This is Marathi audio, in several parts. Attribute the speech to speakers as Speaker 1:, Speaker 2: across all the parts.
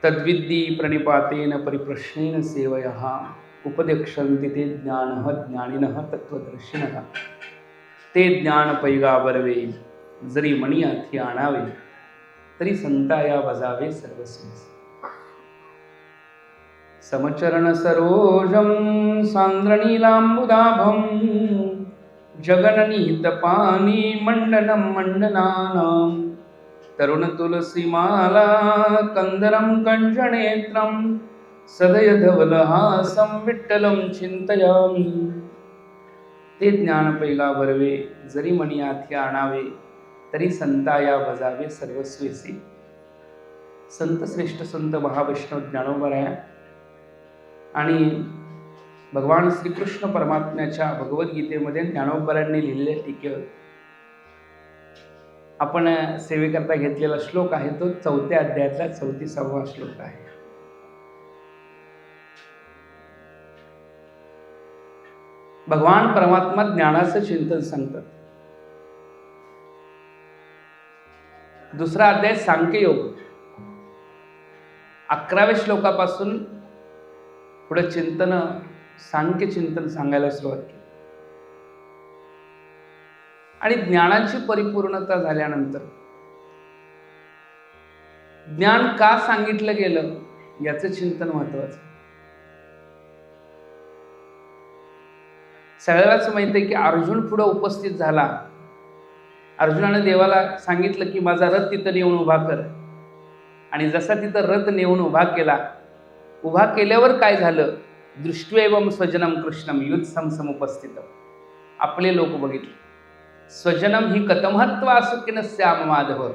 Speaker 1: तद्विद्दी प्रणिपातेन परिप्रश्नेन सेवयः उपदेक्षन्ति ते ज्ञानः ज्ञानिनः तत्त्वदर्शिनः ते ज्ञान पैगाबरवे जरी मणी हाती आणावे तरी संताया बजावे सर्वस्वी समचरण सरोजं सांद्रनीलांबुदाभं जगननीतपानी मंडनं मंडनानां तरुण तुलसीमाला कंदरं कंजनेत्रं सदयधवलहासं विठ्ठलं चिंतयामि ते ज्ञान पैगाबरवे जरी मणी हाती आणावे तरी संताया बजावे सर्वस्वेसी. संत श्रेष्ठ संत महावैष्णव ज्ञानोबराया आणि भगवान श्रीकृष्ण परमात्म्याच्या भगवद्गीतेमध्ये ज्ञानोबरायांनी लिहिलेले टीके आपण सेवेकरता घेतलेला श्लोक आहे तो 4थ्या अध्यायातला 34वा श्लोक आहे. भगवान परमात्मा ज्ञानाचं चिंतन सांगतात. दुसरा अध्याय सांख्ययोग 11व्या श्लोकापासून पुढे चिंतन सांख्य चिंतन सांगायला सुरुवात केली आणि ज्ञानाची परिपूर्णता झाल्यानंतर ज्ञान का सांगितलं गेलं याचं चिंतन महत्वाचं. सगळ्यालाच माहिती आहे की अर्जुन पुढे उपस्थित झाला. अर्जुनाने देवाला सांगितलं की माझा रथ तिथं नेऊन उभा कर आणि जसा तिथं रथ नेऊन उभा केल्यावर काय झालं. दृष्ट्वेवम स्वजनम कृष्णम युत्सम समुपस्थित आपले लोक बघितले. स्वजनम ही कथमहत्वा सुखिन श्याम माधव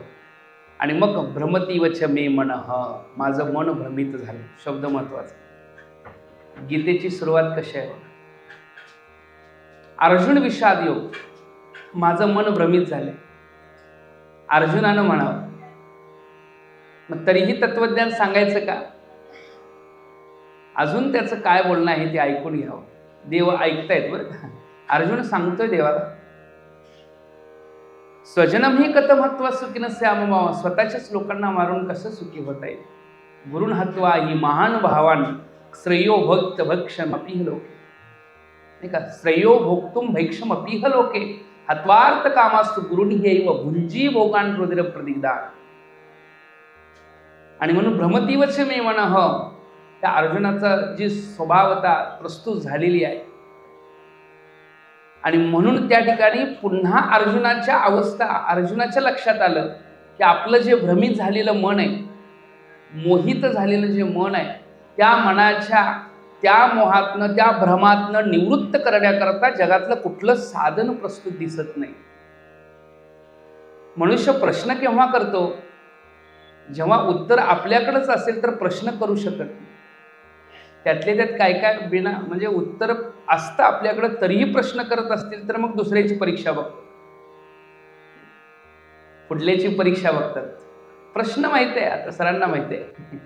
Speaker 1: आणि मग भ्रमतीवच मे मनः माझं मन भ्रमित झालं. शब्द महत्वाचा. गीतेची सुरुवात कशी आहे. अर्जुन विषाद योग माझं मन भ्रमित झाले. अर्जुनानं म्हणावं मग तरीही तत्वज्ञान सांगायचं का. अजून त्याचं काय बोलणं आहे ते ऐकून घ्यावं. देव ऐकतायत बरं का. अर्जुन सांगतोय देवाला स्वजनम ही कथमहत्वा सुखीन श्याममावा स्वतःच्याच लोकांना मारून कसं सुखी होता येईल. गुरुन हत्वा ही महान भावान श्रेयो भक्त भक्षम अपीह लोके नाही का. श्रेयो भोक्तुम भैक्षम अपीह लोके हत्वार्थ कामास्तु गुरुनियैव भुंजी भोगान रुधिर प्रदिग्धा आणि म्हणून भ्रमतीवच मे मनः त्या अर्जुनाचा जी स्वभावता प्रस्तुत झालेली आहे आणि म्हणून त्या ठिकाणी पुन्हा अर्जुनाच्या लक्षात आलं की आपलं जे भ्रमित झालेलं मन आहे मोहित झालेलं जे मन आहे त्या मनाच्या त्या मोहातनं त्या भ्रमातनं निवृत्त करण्याकरता जगातलं कुठलं साधन प्रस्तुत दिसत नाही. मनुष्य प्रश्न केव्हा करतो जेव्हा उत्तर आपल्याकडेच असेल तर प्रश्न करू शकत नाही. त्यातले त्यात काय काय बिना म्हणजे उत्तर असतं आपल्याकडे तरीही प्रश्न करत असतील तर मग दुसऱ्याची परीक्षा बघतो. पुढल्याची परीक्षा बघतात. प्रश्न माहित आहे आता सरांना माहित आहे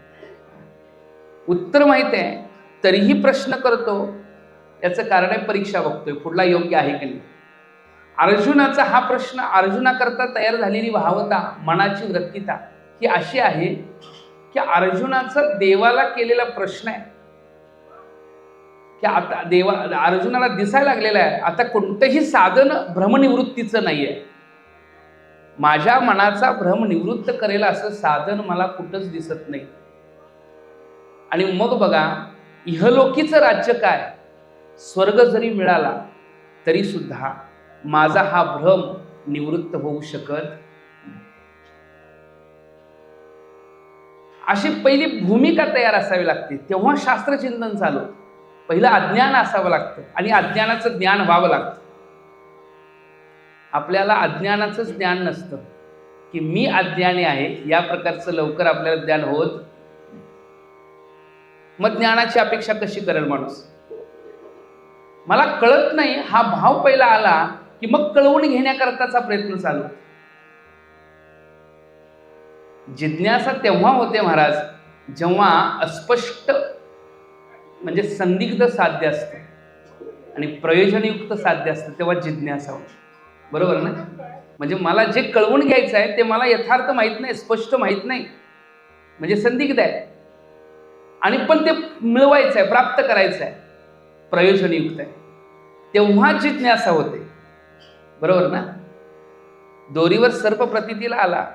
Speaker 1: उत्तर माहित आहे तरीही प्रश्न करतो. याचं कारण आहे परीक्षा बघतोय पुढला योग्य आहे की नाही. अर्जुनाचा हा प्रश्न अर्जुनाकरता तयार झालेली भावता मनाची वृत्तीता ही अशी आहे की अर्जुनाचा देवाला केलेला प्रश्न आहे की आता अर्जुनाला दिसायला लागलेला आहे आता कोणतंही साधन भ्रमनिवृत्तीचं नाही आहे. माझ्या मनाचा भ्रम निवृत्त करेल असं साधन मला कुठंच दिसत नाही. आणि मग बघा इहलोकीचं राज्य काय स्वर्ग जरी मिळाला तरी सुद्धा माझा हा भ्रम निवृत्त होऊ शकत. अशी पहिली भूमिका तयार असावी लागते तेव्हा शास्त्रचिंतन चालू. पहिलं अज्ञान असावं लागतं आणि अज्ञानाचं ज्ञान व्हावं लागतं. आपल्याला अज्ञानाचंच ज्ञान नसतं की मी अज्ञानी आहे या प्रकारचं लवकर आपल्याला ज्ञान होत. मग ज्ञानाची अपेक्षा कशी करेल माणूस. मला कळत नाही हा भाव पहिला आला की मग कळवून घेण्याकरताचा प्रयत्न चालू. जिज्ञासा तेव्हा होते महाराज जेव्हा अस्पष्ट म्हणजे संदिग्ध साध्य असतं आणि प्रयोजनयुक्त साध्य असतं तेव्हा जिज्ञासा होते. बरोबर ना. म्हणजे मला जे कळवून घ्यायचं आहे ते मला यथार्थ माहीत नाही स्पष्ट माहीत नाही म्हणजे संदिग्ध आहे. आणि पण ते मिळवायचं आहे, प्राप्त करायचं आहे, प्रयोजनयुक्त आहे, तेव्हा जिज्ञासा होते. बरोबर ना? दोरीवर सर्प प्रतीतीला आला,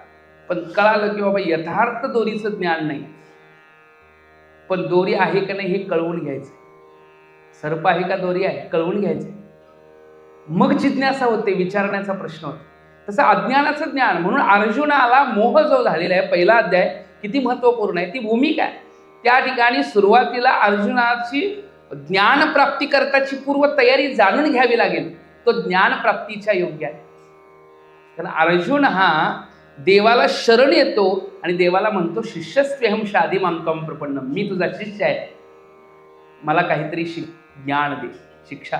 Speaker 1: पण कळालं की बाबा यथार्थ दोरीचं ज्ञान नाही, पण दोरी आहे का नाही हे कळवून घ्यायचं. सर्प आहे का दोरी आहे कळवून घ्यायचं, मग जिज्ञासा होते, विचारण्याचा प्रश्न होतो. तसं अज्ञानाचं ज्ञान, म्हणून अर्जुनाला मोह जो झालेला आहे, पहिला अध्याय किती महत्वपूर्ण आहे, ती भूमिका आहे. त्या ठिकाणी सुरुवातीला अर्जुनाची ज्ञानप्राप्ती करताची पूर्व तयारी जाणून घ्यावी लागेल, तो ज्ञानप्राप्तीच्या योग्य आहे. कारण अर्जुन हा देवाला शरण येतो आणि देवाला म्हणतो शिष्यस्त्वेहम शादी मांत्वम प्रपन्नम, मी तुझा शिष्य आहे, मला काहीतरी ज्ञान दे, शिक्षा.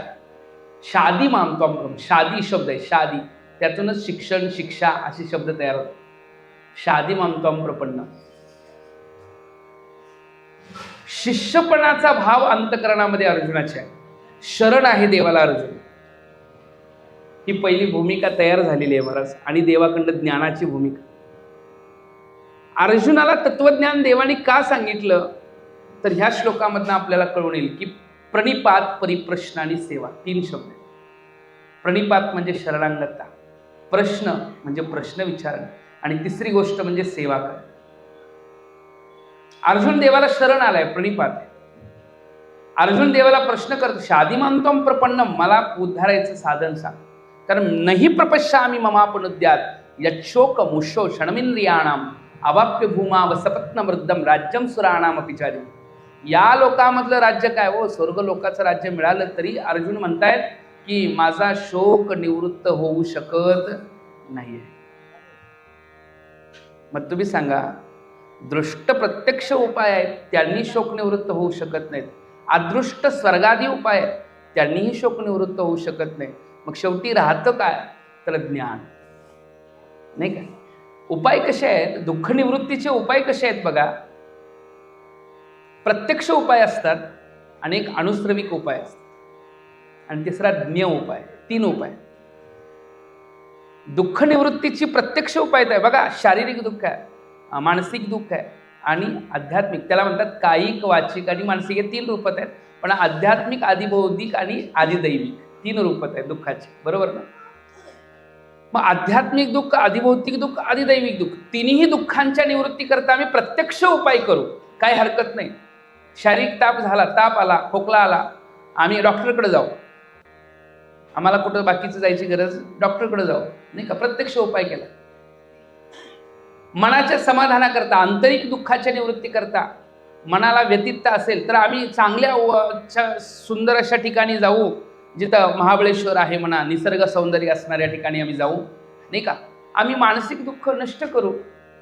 Speaker 1: शादी मांत्वम प्रपन्नम, शादी शब्द आहे, शादी, त्यातूनच शिक्षण शिक्षा असे शब्द तयार होतात. शादी मांत्वम प्रपन्नम, शिष्यपणाचा भाव अंतकरणामध्ये अर्जुनाची आहे, शरण आहे देवाला अर्जुन. ही पहिली भूमिका तयार झालेली आहे महाराज. आणि देवाकडं ज्ञानाची भूमिका. अर्जुनाला तत्वज्ञान देवाने का सांगितलं तर ह्या श्लोकामधनं आपल्याला कळून येईल की प्रणिपात, परिप्रश्न आणि सेवा, 3 शब्द. प्रणिपात म्हणजे शरणागतता, प्रश्न म्हणजे प्रश्न विचारणं, आणि तिसरी गोष्ट म्हणजे सेवा करणं. अर्जुन देवाला शरण आलाय, प्रणिपात. अर्जुन देवाला प्रश्न करतो, शादी मांत्वम प्रपन्नम, मला उद्धारायचं साधन सांग. कारण नाही प्रपश्यामि ममापनुद्यात यच्छोक मुशो क्षणमिंद्रियाणाम अवाप्य भूमा वसपत्न वृद्धम राज्यम सुराणाम अपिचारी. या लोकामधलं राज्य काय हो, स्वर्ग लोकाचं राज्य मिळालं तरी अर्जुन म्हणतायत की माझा शोक निवृत्त होऊ शकत नाहीये. मग तुम्ही सांगा, दृष्ट प्रत्यक्ष उपाय आहेत त्यांनी शोक निवृत्त होऊ शकत नाहीत, अदृष्ट स्वर्गादी उपाय आहेत त्यांनीही शोक निवृत्त होऊ शकत नाही. मग शेवटी राहतं काय तर ज्ञान, नाही का? उपाय कसे आहेत, दुःख निवृत्तीचे उपाय कसे आहेत बघा. प्रत्यक्ष उपाय असतात, आणि एक अनुश्रविक उपाय असतात, आणि तिसरा ज्ञ उपाय. 3 उपाय. दुःख निवृत्तीची प्रत्यक्ष उपाय आहे बघा, शारीरिक दुःख आहे, मानसिक दुःख आहे आणि आध्यात्मिक. त्याला म्हणतात कायिक, वाचिक आणि मानसिक, हे 3 रूपात आहेत. पण आध्यात्मिक, आदिबौद्धिक आणि आदिदैविक 3 रूपात आहेत दुःखाची. बरोबर ना? मग आध्यात्मिक दुःख, आदिभौतिक दुःख, आदिदैविक दुःख, तिन्ही दुःखांच्या निवृत्ती करता आम्ही प्रत्यक्ष उपाय करू, काय हरकत नाही. शारीरिक ताप झाला, ताप आला, खोकला आला, आम्ही डॉक्टरकडे जाऊ. आम्हाला कुठं बाकीचं जायची गरज, डॉक्टरकडे जाऊ, नाही का? प्रत्यक्ष उपाय केला. मनाच्या समाधानाकरता, आंतरिक दुःखाच्या निवृत्ती करता, मनाला व्यतित्त असेल तर आम्ही चांगल्या सुंदर अशा ठिकाणी जाऊ, जिथं महाबळेश्वर आहे म्हणा, निसर्ग सौंदर्य असणाऱ्या ठिकाणी आम्ही जाऊ, नाही का? आम्ही मानसिक दुःख नष्ट करू.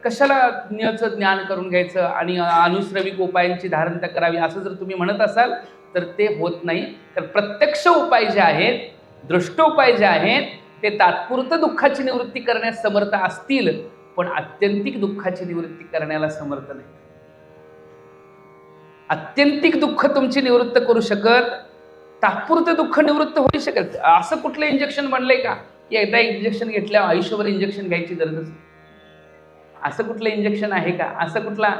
Speaker 1: कशाला ज्ञाचं ज्ञान करून घ्यायचं आणि अनुश्रविक उपायांची धारणता करावी असं जर तुम्ही म्हणत असाल तर ते होत नाही. तर प्रत्यक्ष उपाय जे आहेत, दृष्ट उपाय जे आहेत, ते तात्पुरतं दुःखाची निवृत्ती करण्यास समर्थ असतील, पण आत्यंतिक दुःखाची निवृत्ती करण्याला समर्थ नाही. आत्यंतिक दुःख तुमची निवृत्त करू शकत, तात्पुरतं दुःख निवृत्त होऊ शकत. असं कुठलं इंजेक्शन बनलंय का की एकदा इंजेक्शन घेतल्यावर आयुष्यभर इंजेक्शन घ्यायची गरजच? असं कुठलं इंजेक्शन आहे का? असं कुठला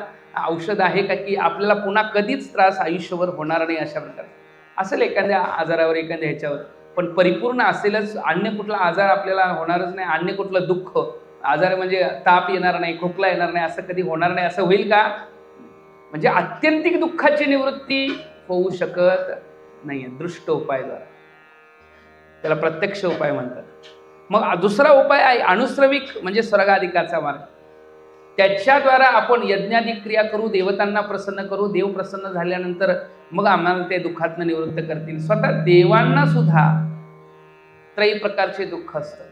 Speaker 1: औषध आहे का की आपल्याला पुन्हा कधीच त्रास आयुष्यभर होणार नाही अशा प्रकारे? असेल एखाद्या आजारावर, एखाद्या ह्याच्यावर, पण परिपूर्ण असेलच. अन्य कुठला आजार आपल्याला होणारच नाही, अन्य कुठलं दुःख, आजार म्हणजे ताप येणार नाही, खोकला येणार नाही, असं कधी होणार नाही. असं होईल का? म्हणजे आत्यंतिक दुःखाची निवृत्ती होऊ शकत नाहीये दृष्ट उपायाद्वारा, त्याला प्रत्यक्ष उपाय म्हणतात. मग दुसरा उपाय आहे अनुश्रविक, म्हणजे स्वर्गाधिकाचा मार्ग. त्याच्याद्वारा आपण यज्ञादी क्रिया करू, देवतांना प्रसन्न करू, देव प्रसन्न झाल्यानंतर मग आम्हाला ते दुःखातनं निवृत्त करतील. स्वतः देवांना सुद्धा 3 प्रकारचे दुःख असतात,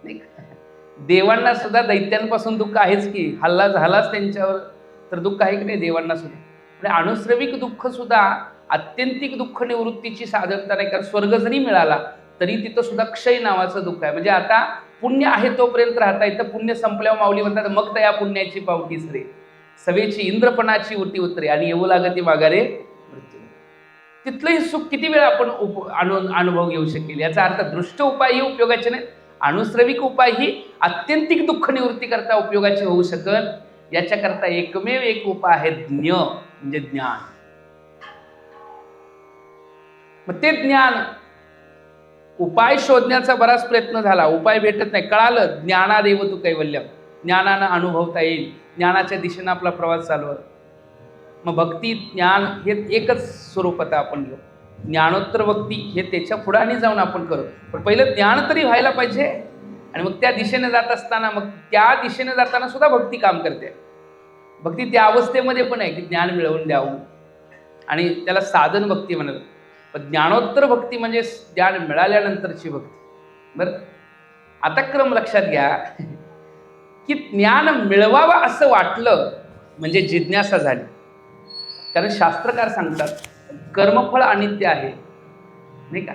Speaker 1: नाही का? देवांना सुद्धा दैत्यांपासून दुःख आहेच की, हल्ला झालाच त्यांच्यावर तर दुःख आहे की नाही देवांना सुद्धा. म्हणजे अनुश्रविक दुःख सुद्धा आत्यंतिक दुःख निवृत्तीची साधनता नाही. कारण स्वर्ग जरी मिळाला तरी तिथं सुद्धा क्षय नावाचं दुःख आहे. म्हणजे आता पुण्य आहे तोपर्यंत राहता येतं, पुण्य संपल्यावर माऊली म्हणतात मग त्या पुण्याची पावटी सरे, सवेची इंद्रपणाची उटी उतरे आणि येऊ लागती माघारे मृत्यू. तिथलंही सुख किती वेळा आपण अनुभव घेऊ शकेल. याचा अर्थ दृष्ट उपायही उपयोगाचे नाही, अनुश्रविक उपाय ही आत्यंतिक दुःख निवृत्ती करता उपयोगाचे होऊ शकत. याच्याकरता एकमेव एक उपाय आहे ज्ञ, म्हणजे ज्ञान. मग ते ज्ञान, उपाय शोधण्याचा बराच प्रयत्न झाला, उपाय भेटत नाही. कळालं ज्ञानादेव तू कैवल्यम, ज्ञानानं अनुभवता येईल, ज्ञानाच्या दिशेनं आपला प्रवास चालू आहे. मग भक्ती ज्ञान हे एकच स्वरूप आता आपण घेऊ. ज्ञानोत्तर भक्ती हे त्याच्या पुढे जाऊन आपण करू, पण पहिलं ज्ञान तरी व्हायला पाहिजे. आणि मग त्या दिशेने जात असताना, मग त्या दिशेने जाताना सुद्धा भक्ती काम करते. भक्ती त्या अवस्थेमध्ये पण आहे की ज्ञान मिळवून द्यावं, आणि त्याला साधन भक्ती म्हणत. पण ज्ञानोत्तर भक्ती म्हणजे ज्ञान मिळाल्यानंतरची भक्ती. बरं, आता क्रम लक्षात घ्या की ज्ञान मिळवावं असं वाटलं म्हणजे जिज्ञासा झाली. कारण शास्त्रकार सांगतात कर्मफळ अनित्य आहे, नाही का?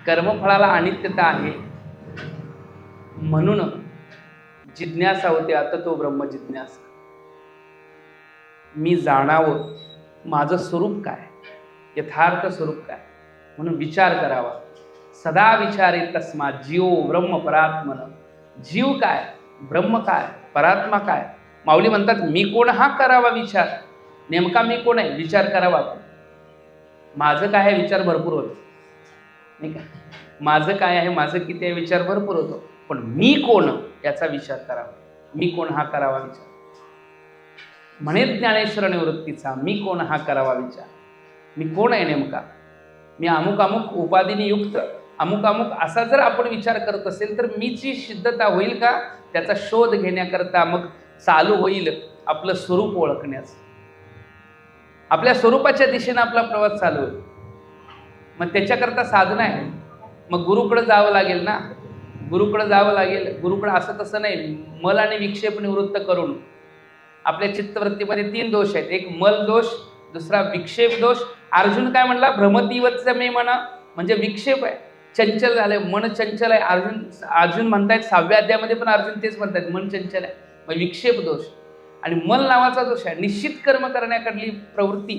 Speaker 1: कर्मफळाला अनित्यता आहे, म्हणून जिज्ञासा होते. आता तो ब्रह्म जिज्ञासा, मी जाणावं माझं स्वरूप काय, यथार्थ स्वरूप काय, म्हणून विचार करावा. सदा विचारे तस्मा जीव ब्रह्म परात्मन. जीव काय, ब्रह्म काय, परात्मा काय. माऊली म्हणतात मी कोण हा करावा विचार. नेमका मी कोण आहे विचार करावा. माझं काय आहे विचार भरपूर होतो, नाही का? माझं काय आहे, माझं किती आहे विचार भरपूर होतो, पण मी कोण याचा विचार करावा. मी कोण हा करावा विचार. म्हणे ज्ञानेश्वर निवृत्तीचा, मी कोण हा करावा विचार. मी कोण आहे नेमका, मी अमुक अमुक उपाधीने युक्त अमुक अमुक असा जर आपण विचार करत असेल तर मीची सिद्धता होईल का, त्याचा शोध घेण्याकरता मग चालू होईल आपलं स्वरूप ओळखण्याचं. आपल्या स्वरूपाच्या दिशेनं आपला प्रवास चालू होईल. मग त्याच्याकरता साधना आहे. मग गुरुकडे जावं लागेल ना, गुरुकडे जावं लागेल. गुरुकडे असं तसं नाही, मल आणि विक्षेप निवृत्त करून. आपल्या चित्तवृत्तीमध्ये 3 दोष आहेत, एक मल दोष, दुसरा विक्षेप दोष. अर्जुन काय म्हणला, भ्रमतीवच मे म्हणा, म्हणजे विक्षेप आहे, चंचल झालंय, मन चंचल आहे. अर्जुन म्हणतायत 6व्या अध्यायामध्ये पण अर्जुन तेच म्हणतायत, मन चंचल आहे. मग विक्षेप दोष आणि मल नावाचा दोष आहे, निश्चित कर्म करण्याकडली प्रवृत्ती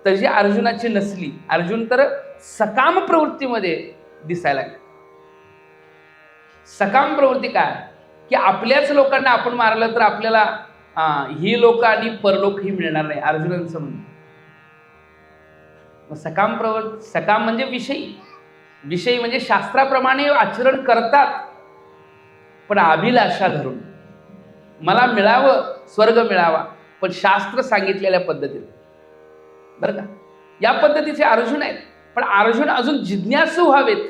Speaker 1: तशी अर्जुनाची नसली. अर्जुन तर सकाम प्रवृत्तीमध्ये दिसायला लागला. सकाम प्रवृत्ती काय की आपल्याच लोकांना आपण मारलं तर आपल्याला ही लोक आणि परलोक ही मिळणार नाही, अर्जुनांचं म्हणणं. मग सकाम प्रवृत्ती, सकाम म्हणजे विषयी, विषयी म्हणजे शास्त्राप्रमाणे आचरण करतात पण अभिलाषा धरून. मला मिळावं, स्वर्ग मिळावा, पण शास्त्र सांगितलेल्या पद्धतीने. बरं का, या पद्धतीचे अर्जुन आहेत. पण अर्जुन अजून जिज्ञासू व्हावेत,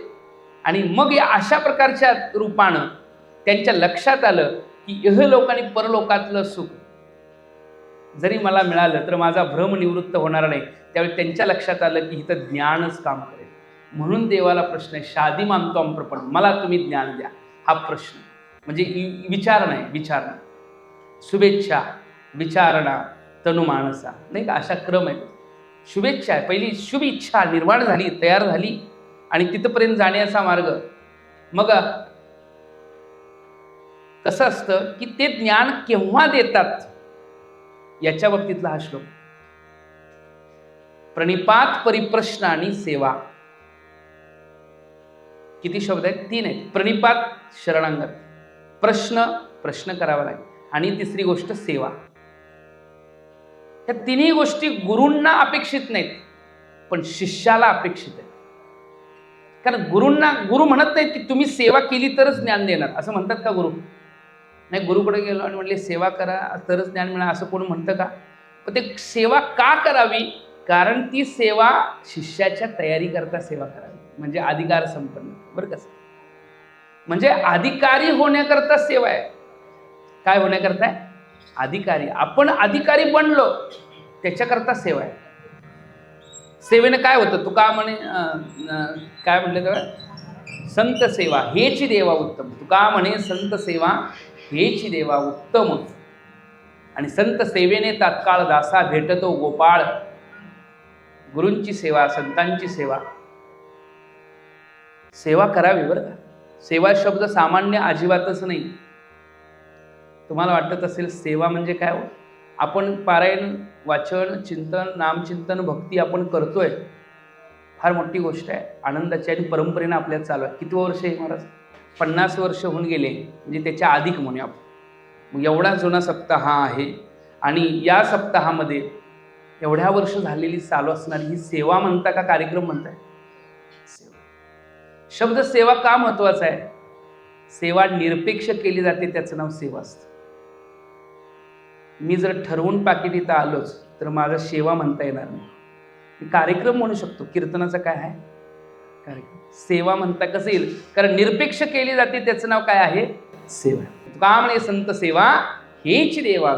Speaker 1: आणि मग या अशा प्रकारच्या रूपानं त्यांच्या लक्षात आलं की इहलोक आणि परलोकातलं सुख जरी मला मिळालं तर माझा भ्रम निवृत्त होणार नाही. त्यावेळी त्यांच्या लक्षात आलं की इथं ज्ञानच काम करेल. म्हणून देवाला प्रश्न आहे, शादी मानतो प्रपण, मला तुम्ही ज्ञान द्या. हा प्रश्न म्हणजे विचार नाही, विचारणा, शुभेच्छा, विचारणा, तनु मानसा, नाही का? अशा क्रम आहे. शुभेच्छा आहे, पहिली शुभ इच्छा निर्माण झाली, तयार झाली, आणि तिथपर्यंत जाण्याचा मार्ग. मग कसं असतं की ते ज्ञान केव्हा देतात याच्या बाबतीतला हा श्लोक. प्रणिपात, परिप्रश्न आणि सेवा. किती शब्द आहेत? 3 आहेत. प्रणिपात शरणांगत, प्रश्न, प्रश्न करावा लागेल, आणि तिसरी गोष्ट सेवा. या तिन्ही गोष्टी गुरूंना अपेक्षित नाहीत, पण शिष्याला अपेक्षित आहे. कारण गुरूंना, गुरु म्हणत नाहीत की तुम्ही सेवा केली तरच ज्ञान देणार, असं म्हणतात का गुरु? नाही, गुरुकडे गेलो आणि म्हणले सेवा करा तरच ज्ञान मिळणार, असं कोण म्हणतं का? पण ते सेवा का करावी? कारण ती सेवा शिष्याच्या तयारी करता सेवा करावी, म्हणजे अधिकार संपन्न. बरं कसं, म्हणजे अधिकारी होण्याकरता सेवा आहे. काय होण्याकरता आहे? अधिकारी. आपण अधिकारी बनलो त्याच्याकरता सेवा आहे. सेवेने काय होतं? तुका म्हणे, काय म्हणले तेव्हा, संत सेवा हेची देवा उत्तम. तुका म्हणे संत सेवा हेची देवा उत्तम. आणि संत सेवेने तात्काळ दासा भेटतो गोपाळ. गुरूंची सेवा, संतांची सेवा, सेवा करावी. बरं का, सेवा शब्द सामान्य अजिबातच नाही. तुम्हाला वाटत असेल सेवा म्हणजे काय हो? आपण पारायण, वाचन, चिंतन, नामचिंतन, भक्ती आपण करतोय, फार मोठी गोष्ट आहे, आनंदाची, आणि परंपरेनं आपल्यात चालू आहे. किती वर्ष आहे महाराज? 50 वर्ष होऊन गेले, म्हणजे त्याच्या अधिक म्हणूया आपण. मग एवढा जुना सप्ताह आहे, आणि या सप्ताहामध्ये एवढ्या वर्ष झालेली चालू असणारी ही सेवा म्हणता का कार्यक्रम म्हणताय? शब्द सेवा का महत्वाचा आहे? सेवा निरपेक्ष केली जाते, त्याचं नाव सेवा असतं. मी जर ठरवून पाकिट इथं आलोच तर माझा सेवा म्हणता येणार नाही. मी कार्यक्रम म्हणू शकतो. कीर्तनाचा काय आहे? कार्यक्रम. सेवा म्हणता कसं येईल? कारण निरपेक्ष केली जाते, त्याचं नाव काय आहे? सेवा. का म्हणे संत सेवा हेच देवा.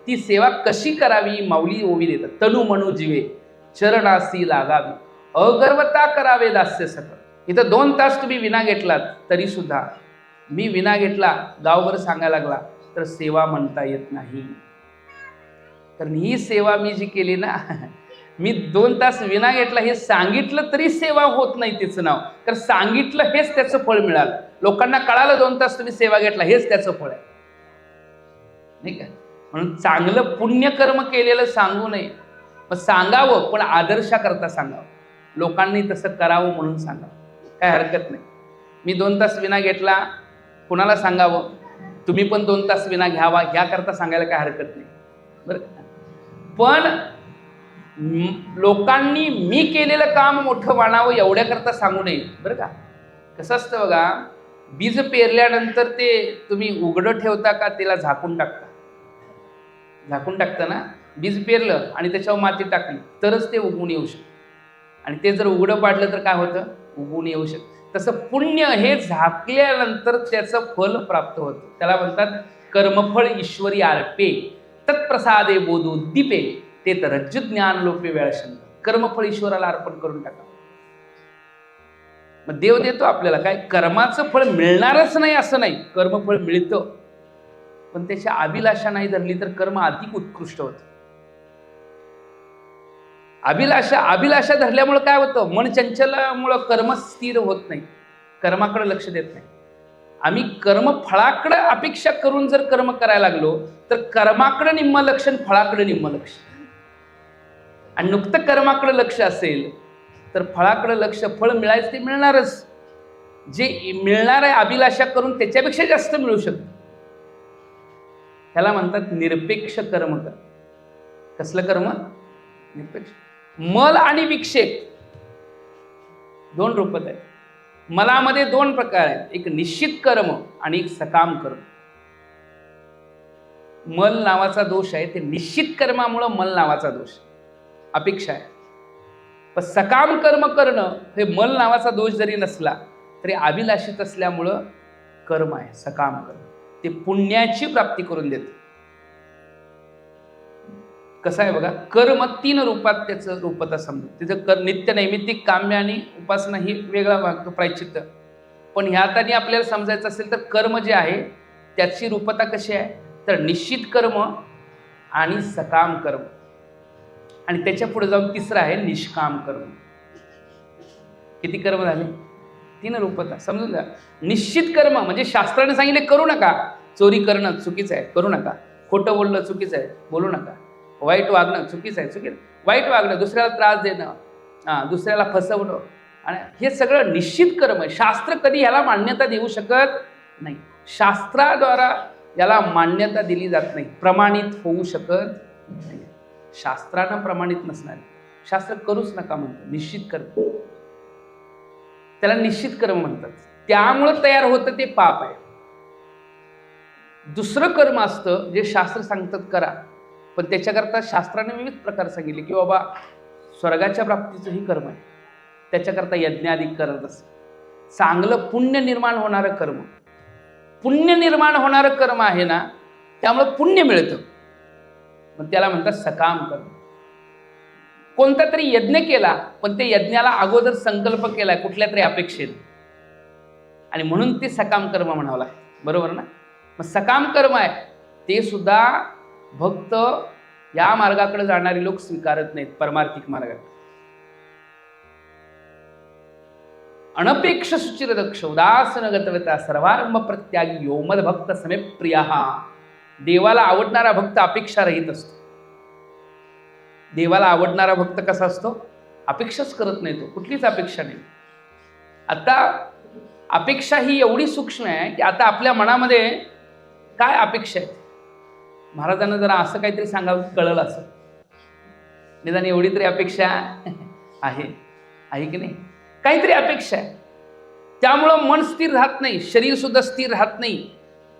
Speaker 1: ती सेवा कशी करावी? माऊली ओवी देतात. तनु मनु जीवे चरणासी लागावी, अगर्वता करावे दास्य सकळ. इथं 2 तास तुम्ही विना घेतलात तरी सुद्धा, मी विना घेतला गावभर सांगायला लागला तर सेवा म्हणता येत नाही. कारण ही सेवा मी जी केली ना, मी 2 तास विना घेतला हे सांगितलं तरी सेवा होत नाही तिचं नाव. कारण सांगितलं हेच त्याचं फळ मिळालं. लोकांना कळालं 2 तास तुम्ही सेवा घेतला हेच त्याचं फळ आहे, नाही का? म्हणून चांगलं पुण्यकर्म केलेलं सांगू नये. मग सांगावं, पण आदर्शाकरता सांगावं. लोकांनी तसं करावं म्हणून सांगावं, काय हरकत नाही. मी 2 तास विना घेतला, कुणाला सांगावं? तुम्ही पण 2 तास विना घ्यावा ह्याकरता सांगायला काय हरकत नाही, बरं. पण लोकांनी मी केलेलं काम मोठं मानावं एवढ्याकरता सांगू नये, बरं का? कसं असतं बघा, बीज पेरल्यानंतर ते तुम्ही उघडं ठेवता का त्याला झाकून टाकता? झाकून टाकता ना. बीज पेरलं आणि त्याच्यावर माती टाकली तरच ते उगवून येऊ शकतं. आणि ते जर उघडं पाडलं तर काय होतं? उगवून येऊ शकतं. तसं पुण्य हे झाकल्यानंतर त्याचं फल प्राप्त होतं. त्याला म्हणतात कर्मफळ ईश्वरी अर्पे, तत्प्रसादे बोधोद्दीपे, ते तर रज्जु ज्ञान लोपे वेळशंत. कर्मफळ ईश्वराला अर्पण करून टाका. मग देव देतो आपल्याला. काय? कर्माचं फळ मिळणारच नाही असं नाही, कर्मफळ मिळतं. पण त्याची अभिलाषा नाही धरली तर कर्म अधिक उत्कृष्ट होतं. अभिलाषा धरल्यामुळे काय होतं? मन चंचलामुळं कर्म स्थिर होत नाही, कर्माकडे लक्ष देत नाही. आम्ही कर्मफळाकडे अपेक्षा करून जर कर्म करायला लागलो तर कर्माकडे निम्म लक्ष आणि फळाकडे निम्म लक्ष. आणि नुकतं कर्माकडे लक्ष असेल तर फळाकडे लक्ष, फळ मिळायचं ते मिळणारच. जे मिळणार आहे अभिलाषा करून त्याच्यापेक्षा जास्त मिळू शकतं. त्याला म्हणतात निरपेक्ष कर्म कर. कसलं कर्म? निरपेक्ष. मल आणि विक्षेप 2 रूपात आहेत. मलामध्ये 2 प्रकार आहेत, एक निश्चित कर्म आणि एक सकाम कर्म. मल नावाचा दोष आहे, ते निश्चित कर्मामुळं मल नावाचा दोष, अपेक्षा आहे. पण सकाम कर्म करणं हे मल नावाचा दोष जरी नसला तरी अभिलाषित असल्यामुळं कर्म आहे, सकाम कर्म. ते पुण्याची प्राप्ती करून देते. कसं आहे बघा, कर्म 3 रूपात त्याचं रूपता समजू. तिचं नित्य नैमित्तिक, काम्य आणि उपासना ही वेगळा भाग, प्रायश्चित्त. पण ह्यात आणि आपल्याला समजायचं असेल तर कर्म जे आहे त्याची रूपता कशी आहे तर निश्चित कर्म आणि सकाम कर्म. आणि त्याच्या पुढे जाऊन तिसरं आहे निष्काम कर्म. किती कर्म झाले? 3 रूपता समजून घ्या. निश्चित कर्म म्हणजे शास्त्राने सांगितले करू नका. चोरी करणं चुकीचं आहे, करू नका. खोटं बोलणं चुकीचं आहे, बोलू नका. वाईट वागणं चुकीचं आहे, चुकीचं. वाईट वागणं, दुसऱ्याला त्रास देणं, दुसऱ्याला फसवणं, आणि हे सगळं निश्चित कर्म आहे. शास्त्र कधी याला मान्यता देऊ शकत नाही. शास्त्राद्वारा याला मान्यता दिली जात नाही, प्रमाणित होऊ शकत नाही. शास्त्रानं प्रमाणित नसणार. शास्त्र करूच नका म्हणतं, निश्चित कर्म. त्याला निश्चित कर्म म्हणतात. त्यामुळं तयार होतं ते पाप आहे. दुसरं कर्म असतं जे शास्त्र सांगतात करा, पण त्याच्याकरता शास्त्राने विविध प्रकार सांगितले की बाबा स्वर्गाच्या प्राप्तीचंही कर्म आहे, त्याच्याकरता यज्ञाधिक करत असतं. चांगलं पुण्य निर्माण होणारं कर्म, पुण्य निर्माण होणारं कर्म आहे ना, त्यामुळं पुण्य मिळतं. मग त्याला म्हणतात सकाम कर्म. कोणता तरी यज्ञ केला पण ते यज्ञाला अगोदर संकल्प केलाय कुठल्या तरी अपेक्षेने, आणि म्हणून ते सकाम कर्म म्हणावं लागतं, बरोबर ना? मग सकाम कर्म आहे ते सुद्धा भक्त या मार्गाकडे जाणारे लोक स्वीकारत नाहीत, परमार्थिक मार्गाकडे. अनपेक्ष सुचिर दक्ष उदासन गतवता सर्वारंभ प्रत्यागी योमद भक्त समे प्रिया. देवाला आवडणारा भक्त अपेक्षा रहित असतो. देवाला आवडणारा भक्त कसा असतो? अपेक्षाच करत नाही, तो कुठलीच अपेक्षा नाही. आता अपेक्षा ही एवढी सूक्ष्म आहे की आता आपल्या मनामध्ये काय अपेक्षा आहेत, महाराजांना जरा असं काहीतरी सांगावं कळलं असं, निदान एवढी तरी अपेक्षा आहे की नाही? काहीतरी अपेक्षा आहे. त्यामुळं मन स्थिर राहत नाही, शरीर सुद्धा स्थिर राहत नाही.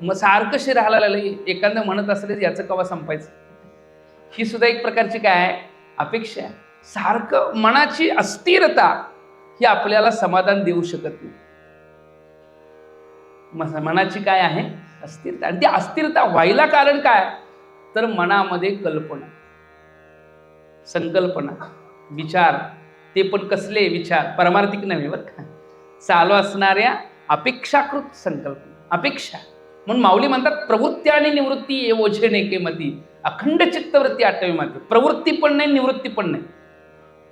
Speaker 1: मग सारखं शरीर हालायला लागलं, एखादं म्हणत असले याचं कवा संपायचं. ही सुद्धा एक प्रकारची काय आहे, अपेक्षा आहे. सारखं मनाची अस्थिरता ही आपल्याला समाधान देऊ शकत नाही. मनाची काय आहे, अस्थिरता. आणि ती अस्थिरता व्हायला कारण काय, तर मनामध्ये कल्पना, संकल्पना, विचार, ते पण कसले विचार, परमार्थिक नव्हे बरं का, चालू असणाऱ्या अपेक्षाकृत संकल्पना, अपेक्षा. म्हणून माऊली म्हणतात प्रवृत्ती आणि निवृत्ती ओझे नेके मती, अखंड चित्तवृत्ती आठवी माती. प्रवृत्ती पण नाही, निवृत्ती पण नाही.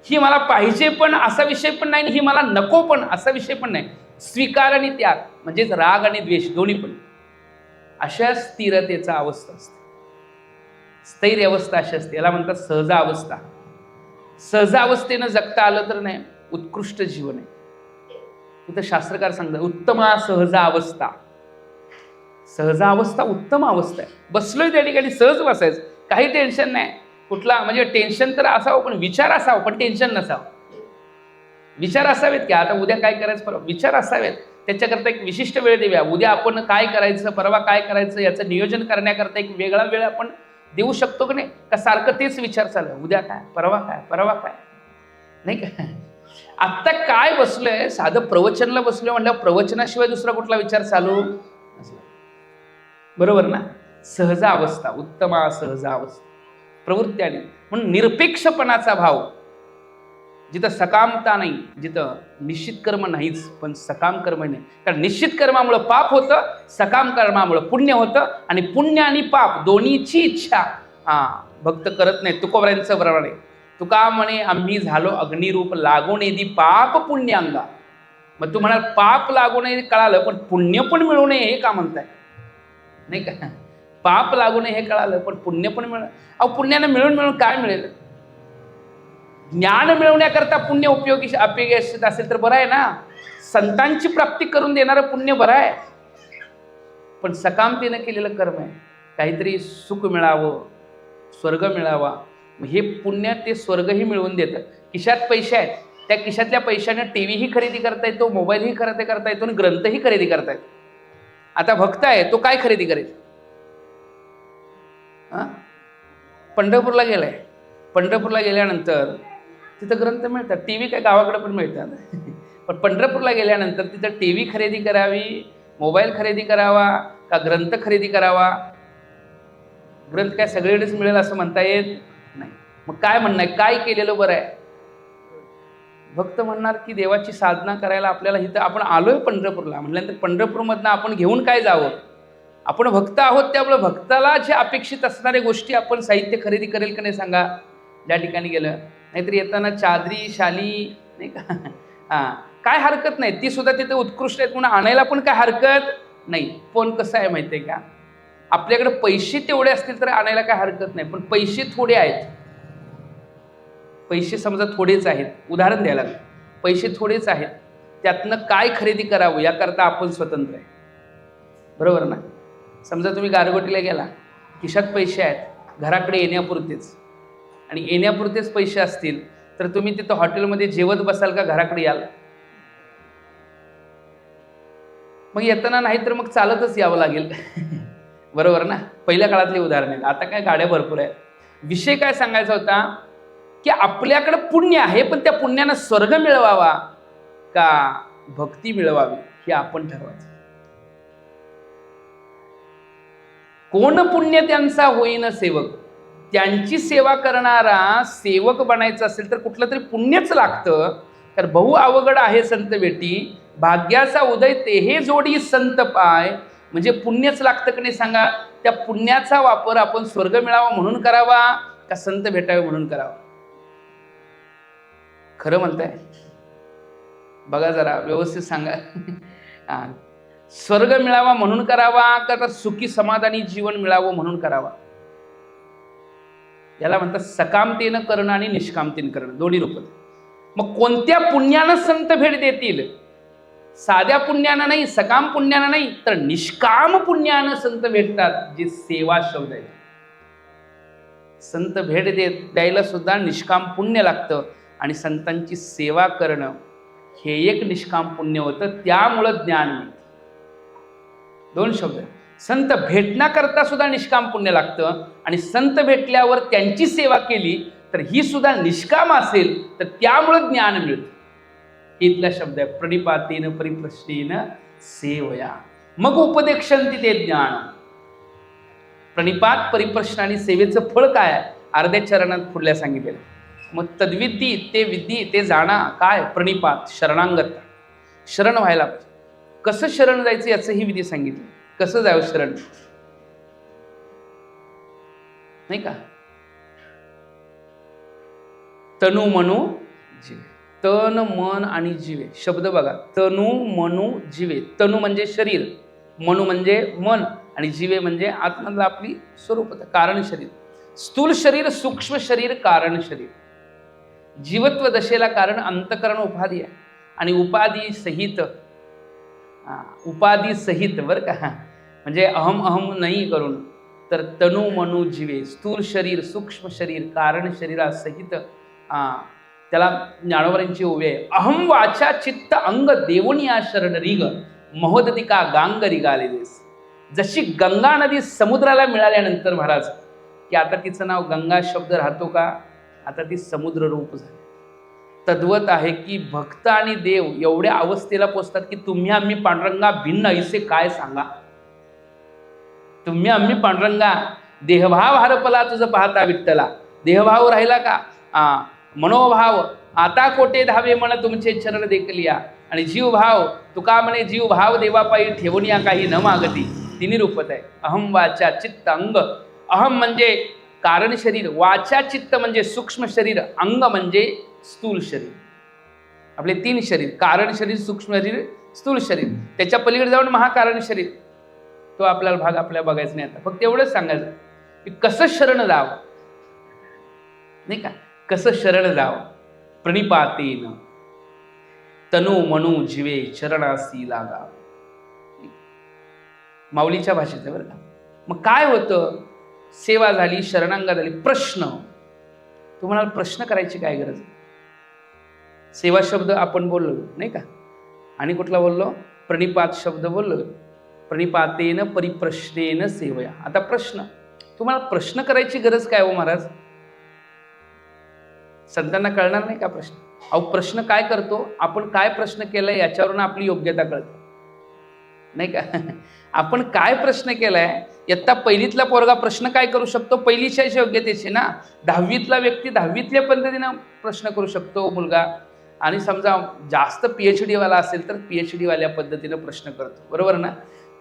Speaker 1: ही मला पाहिजे पण असा विषय पण नाही, ही मला नको पण असा विषय पण नाही. स्वीकार आणि त्याग म्हणजेच राग आणि द्वेष दोन्ही पण. अशा स्थिरतेचा अवस्था असते, स्थैर्य अवस्था अशी असते. याला म्हणतात सहजा अवस्था. सहजा अवस्थेनं जगता आलं तर नाही, उत्कृष्ट जीवन आहे. तिथं शास्त्रकार सांगतात उत्तमा सहजा अवस्था. सहजा अवस्था उत्तम अवस्था आहे. बसलोय त्या ठिकाणी सहज बसायचं, काही टेन्शन नाही. कुठला म्हणजे टेन्शन तर असावं पण विचार असावं, पण टेन्शन नसावं. विचार असावेत की आता उद्या काय करायचं, परवा विचार असावेत. त्याच्याकरता एक विशिष्ट वेळ देऊया. उद्या आपण काय करायचं, परवा काय करायचं याचं नियोजन करण्याकरता एक वेगळा वेळ आपण देऊ शकतो की नाही. का सारखं तेच विचार चालू, उद्या काय, परवा काय, परवा काय, नाही का. आत्ता काय बसलोय, साधं प्रवचनला बसलोय म्हणल्यावर प्रवचनाशिवाय दुसरा कुठला विचार चालू नसला, बरोबर ना. सहजा अवस्था, उत्तमा सहजा अवस्था. प्रवृत्ती आणि म्हणून निरपेक्षपणाचा भाव, जिथं सकामता नाही, जिथं निश्चित कर्म नाहीच पण सकाम कर्म नाही. कारण निश्चित कर्मामुळं पाप होतं, सकाम कर्मामुळं पुण्य होतं. आणि पुण्य आणि पाप दोन्हीची इच्छा भक्त करत नाही. तुकोबऱ्यांचं बरोबर आहे. तुका म्हणे आम्ही झालो अग्निरूप लागून येदी पाप पुण्य अंगा. मग तू म्हणाल पाप लागू नये कळालं, पण पुण्य पण मिळू नये हे का म्हणताय, नाही का. पाप लागू नये हे कळालं, पण पुण्य पण मिळ. अहो पुण्यानं मिळून काय मिळेल. ज्ञान मिळवण्याकरता पुण्य उपयोगी असेल तर बरं आहे ना. संतांची प्राप्ती करून देणारं पुण्य बरं आहे. पण सकामतेनं केलेलं कर्म आहे, काहीतरी सुख मिळावं, स्वर्ग मिळावा, हे पुण्य ते स्वर्गही मिळवून देतं. खिशात पैसे आहेत, त्या खिशातल्या पैशाने टीव्हीही खरेदी करता येतो, मोबाईलही खरेदी करता येतो आणि ग्रंथही खरेदी करता येतो. आता भक्त आहे तो काय खरेदी करेल. पंढरपूरला गेलाय, पंढरपूरला गेल्यानंतर तिथं ग्रंथ मिळतात, टी व्ही काय गावाकडे पण मिळतात. पण पंढरपूरला गेल्यानंतर तिथं टी व्ही खरेदी करावी, मोबाईल खरेदी करावा का ग्रंथ खरेदी करावा. ग्रंथ काय सगळीकडेच मिळेल असं म्हणता येत नाही. मग काय म्हणणं आहे, काय केलेलं बरं आहे. भक्त म्हणणार की देवाची साधना करायला आपल्याला इथं आपण आलोय पंढरपूरला म्हटल्यानंतर पंढरपूरमधनं आपण घेऊन काय जावं. आपण भक्त आहोत, त्यामुळे भक्ताला जे अपेक्षित असणाऱ्या गोष्टी आपण साहित्य खरेदी करेल का नाही सांगा, ज्या ठिकाणी गेलं. नाहीतर येताना चादरी शाली नाही का, काय हरकत नाही, ती सुद्धा तिथे उत्कृष्ट आहेत म्हणून आणायला पण काय हरकत नाही. पण कसं आहे माहिती आहे का, आपल्याकडे पैसे तेवढे असतील तर आणायला काय हरकत नाही. पण पैसे थोडे आहेत, पैसे समजा थोडेच आहेत, उदाहरण द्यायला लागलं, पैसे थोडेच आहेत, त्यातनं काय खरेदी करावं याकरता आपण स्वतंत्र आहे, बरोबर ना. समजा तुम्ही गारगोटीला गेला, खिशात पैसे आहेत घराकडे येण्यापुरतेच, आणि येण्यापुरतेच पैसे असतील तर तुम्ही तिथं हॉटेलमध्ये जेवत बसाल का घराकडे याल. मग येताना नाही तर मग चालतच यावं लागेल. बरोबर ना. पहिल्या काळातली उदाहरण आहेत, आता काय गाड्या भरपूर आहेत. विषय काय सांगायचा होता की आपल्याकडे पुण्य आहे, पण त्या पुण्यानं स्वर्ग मिळवावा का भक्ती मिळवावी हे आपण ठरवायचं. कोण पुण्य त्यांचा होईन सेवक. त्यांची सेवा करणारा सेवक बनायचं असेल तर कुठलं तरी पुण्यच लागतं. तर बहु अवघड आहे संत भेटी, भाग्याचा उदय तेहे जोडी संत पाय. म्हणजे पुण्यच लागतं की नाही सांगा. त्या पुण्याचा वापर आपण स्वर्ग मिळावा म्हणून करावा का संत भेटावे म्हणून करावा. खरं म्हणताय बघा जरा व्यवस्थित सांगा. स्वर्ग मिळावा म्हणून करावा का तर सुखी समाधानी जीवन मिळावं म्हणून करावा. याला म्हणतात सकामतेनं करणं आणि निष्कामतेनं करणं, दोन्ही रूप. मग कोणत्या पुण्यानं संत भेट देतील. साध्या पुण्यानं नाही, सकाम पुण्यानं नाही, तर निष्काम पुण्यानं संत भेटतात, जे सेवा शब्द आहे. संत भेट द्यायला सुद्धा निष्काम पुण्य लागतं. आणि संतांची सेवा करणं हे एक निष्काम पुण्य होतं, त्यामुळं ज्ञान मिळतं. दोन शब्द. संत भेटण्याकरता सुद्धा निष्काम पुण्य लागतं, आणि संत भेटल्यावर त्यांची सेवा केली तर ही सुद्धा निष्काम असेल तर त्यामुळं ज्ञान मिळतं. इथला शब्द आहे प्रणिपातेन परिप्रश्नेन सेवया. मग उपदेक्षन्ति ते ज्ञान. प्रणिपात, परिप्रश्न आणि सेवेचं फळ काय आहे? अर्ध्या चरणात पुढल्या सांगितलेलं. मग तद्विद्धी, ते विद्धी, ते जाणा. काय? प्रणिपात, शरणांगत, शरण व्हायला पाहिजे. कसं शरण जायचं याचं ही विधी सांगितली. कसं जावं शरण, नाही का? तनु मनु जीवे. तन मन आणि जीवे शब्द बघा. तनु मनु जीवे. तनु म्हणजे शरीर, मनु म्हणजे मन, आणि जीवे म्हणजे आत्मधला आपली स्वरूपता, कारण शरीर. स्थूल शरीर, सूक्ष्म शरीर, कारण शरीर. जीवत्व दशेला कारण अंतकरण उपाधी आहे, आणि उपाधी सहित, उपाधी सहित बरं का, म्हणजे अहम अहम नाही करून, तर तनु मनु जीवे, स्थूल शरीर, सूक्ष्म शरीर, कारण शरीरासहित त्याला ज्ञानोबरांची ओवी आहे. अहम वाचा चित्त अंग देवनिया शरण रिग महोदतिका गांग रिगाले देस. जशी गंगा नदी समुद्राला मिळाल्यानंतर महाराज की आता तिचं नाव गंगा शब्द राहतो का, आता ती समुद्र रूप झाली. तद्वत आहे की भक्त आणि देव एवढ्या अवस्थेला पोचतात की तुम्ही आम्ही पांडुरंगा भिन्न ऐसे काय सांगा. तुम्ही आम्ही पांडुरंगा देहभाव हरपला तुझं पाहता विठ्ठला. देहभाव राहिला का? मनोभाव आता कोटे धावे मन तुमचे चरण देखलिया. आणि जीवभाव तुका म्हणे जीवभाव देवापायी ठेवून या काही न मागती. तिन्ही रूपत आहे. अहम वाचा चित्त अंग. अहम म्हणजे कारण शरीर, वाचा चित्त म्हणजे सूक्ष्म शरीर, अंग म्हणजे स्थूल शरीर. आपले तीन शरीर, कारण शरीर, सूक्ष्म शरीर, स्थूल शरीर. त्याच्या पलीकडे जाऊन महाकारण शरीर, तो आपल्याला भाग आपल्याला बघायचा नाही. आता फक्त एवढंच सांगायचं की कसं शरण जावं, नाही का, कसं शरण जावं. प्रणिपातेन तनु मनु जीवे चरणासी लागा. माऊलीच्या भाषेत बरं का. मग काय होतं? सेवा झाली, शरणांगा झाली. प्रश्न, तुम्हाला प्रश्न करायची काय गरज? सेवा शब्द आपण बोललो नाही का, आणि कुठला बोललो? प्रणिपात शब्द बोललो. प्रणिपातेन परिप्रश्नेन सेवया. आता प्रश्न, तुम्हाला प्रश्न करायची गरज काय हो महाराज? संतांना कळणार नाही का प्रश्न? अहो प्रश्न काय करतो आपण, काय प्रश्न केलाय याच्यावरून आपली योग्यता कळते, नाही का. आपण काय प्रश्न केलाय, इयत्ता पहिलीतला पोरगा प्रश्न काय करू शकतो? पहिलीच्या योग्यतेचे ना. 10वीतला व्यक्ती 10वीतल्या पद्धतीनं प्रश्न करू शकतो मुलगा, आणि समजा जास्त PhD वाला असेल तर PhD वाल्या पद्धतीनं प्रश्न करतो, बरोबर ना.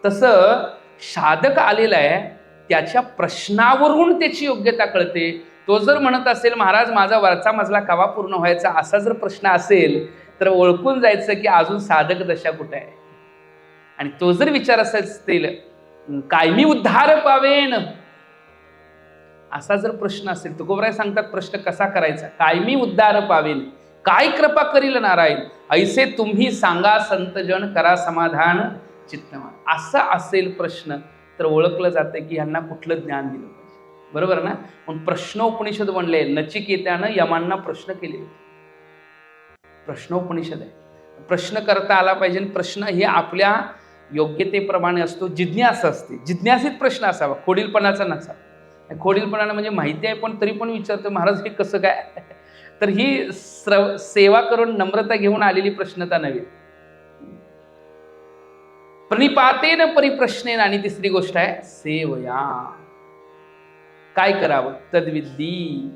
Speaker 1: तसं साधक आलेला आहे, त्याच्या प्रश्नावरून त्याची योग्यता कळते. तो जर म्हणत असेल महाराज माझा वरचा मजला कवा पूर्ण व्हायचा, असा जर प्रश्न असेल तर ओळखून जायचं की अजून साधक दशा कुठे आहे. आणि तो जर विचार असेल कायमी उद्धार पावेन, असा जर प्रश्न असेल, तुकोबराय सांगतात प्रश्न कसा करायचा. कायमी उद्धार पावेन, काय कृपा करील नारायण, ऐसे तुम्ही सांगा संतजन करा समाधान चित्तमान. असा असेल प्रश्न तर ओळखलं जातं की यांना कुठलं ज्ञान दिलं पाहिजे, बरोबर ना. पण प्रश्नोपनिषद बनले. नचिकेतानं यमांना प्रश्न केले. प्रश्नोपनिषद आहे. प्रश्न करता आला पाहिजे. प्रश्न हे आपल्या योग्यतेप्रमाणे असतो. जिज्ञासा असते, जिज्ञासित प्रश्न असावा, खोडीलपणाचा नसावा. खोडीलपणानं म्हणजे माहिती आहे पण तरी पण विचारतो महाराज हे कसं काय, तर ही सेवा करून नम्रता घेऊन आलेली प्रश्नता नव्हे. प्रणिपातेन परिप्रश्नेन. आणि तिसरी गोष्ट आहे सेवया. काय करावं? तद्विद्धी.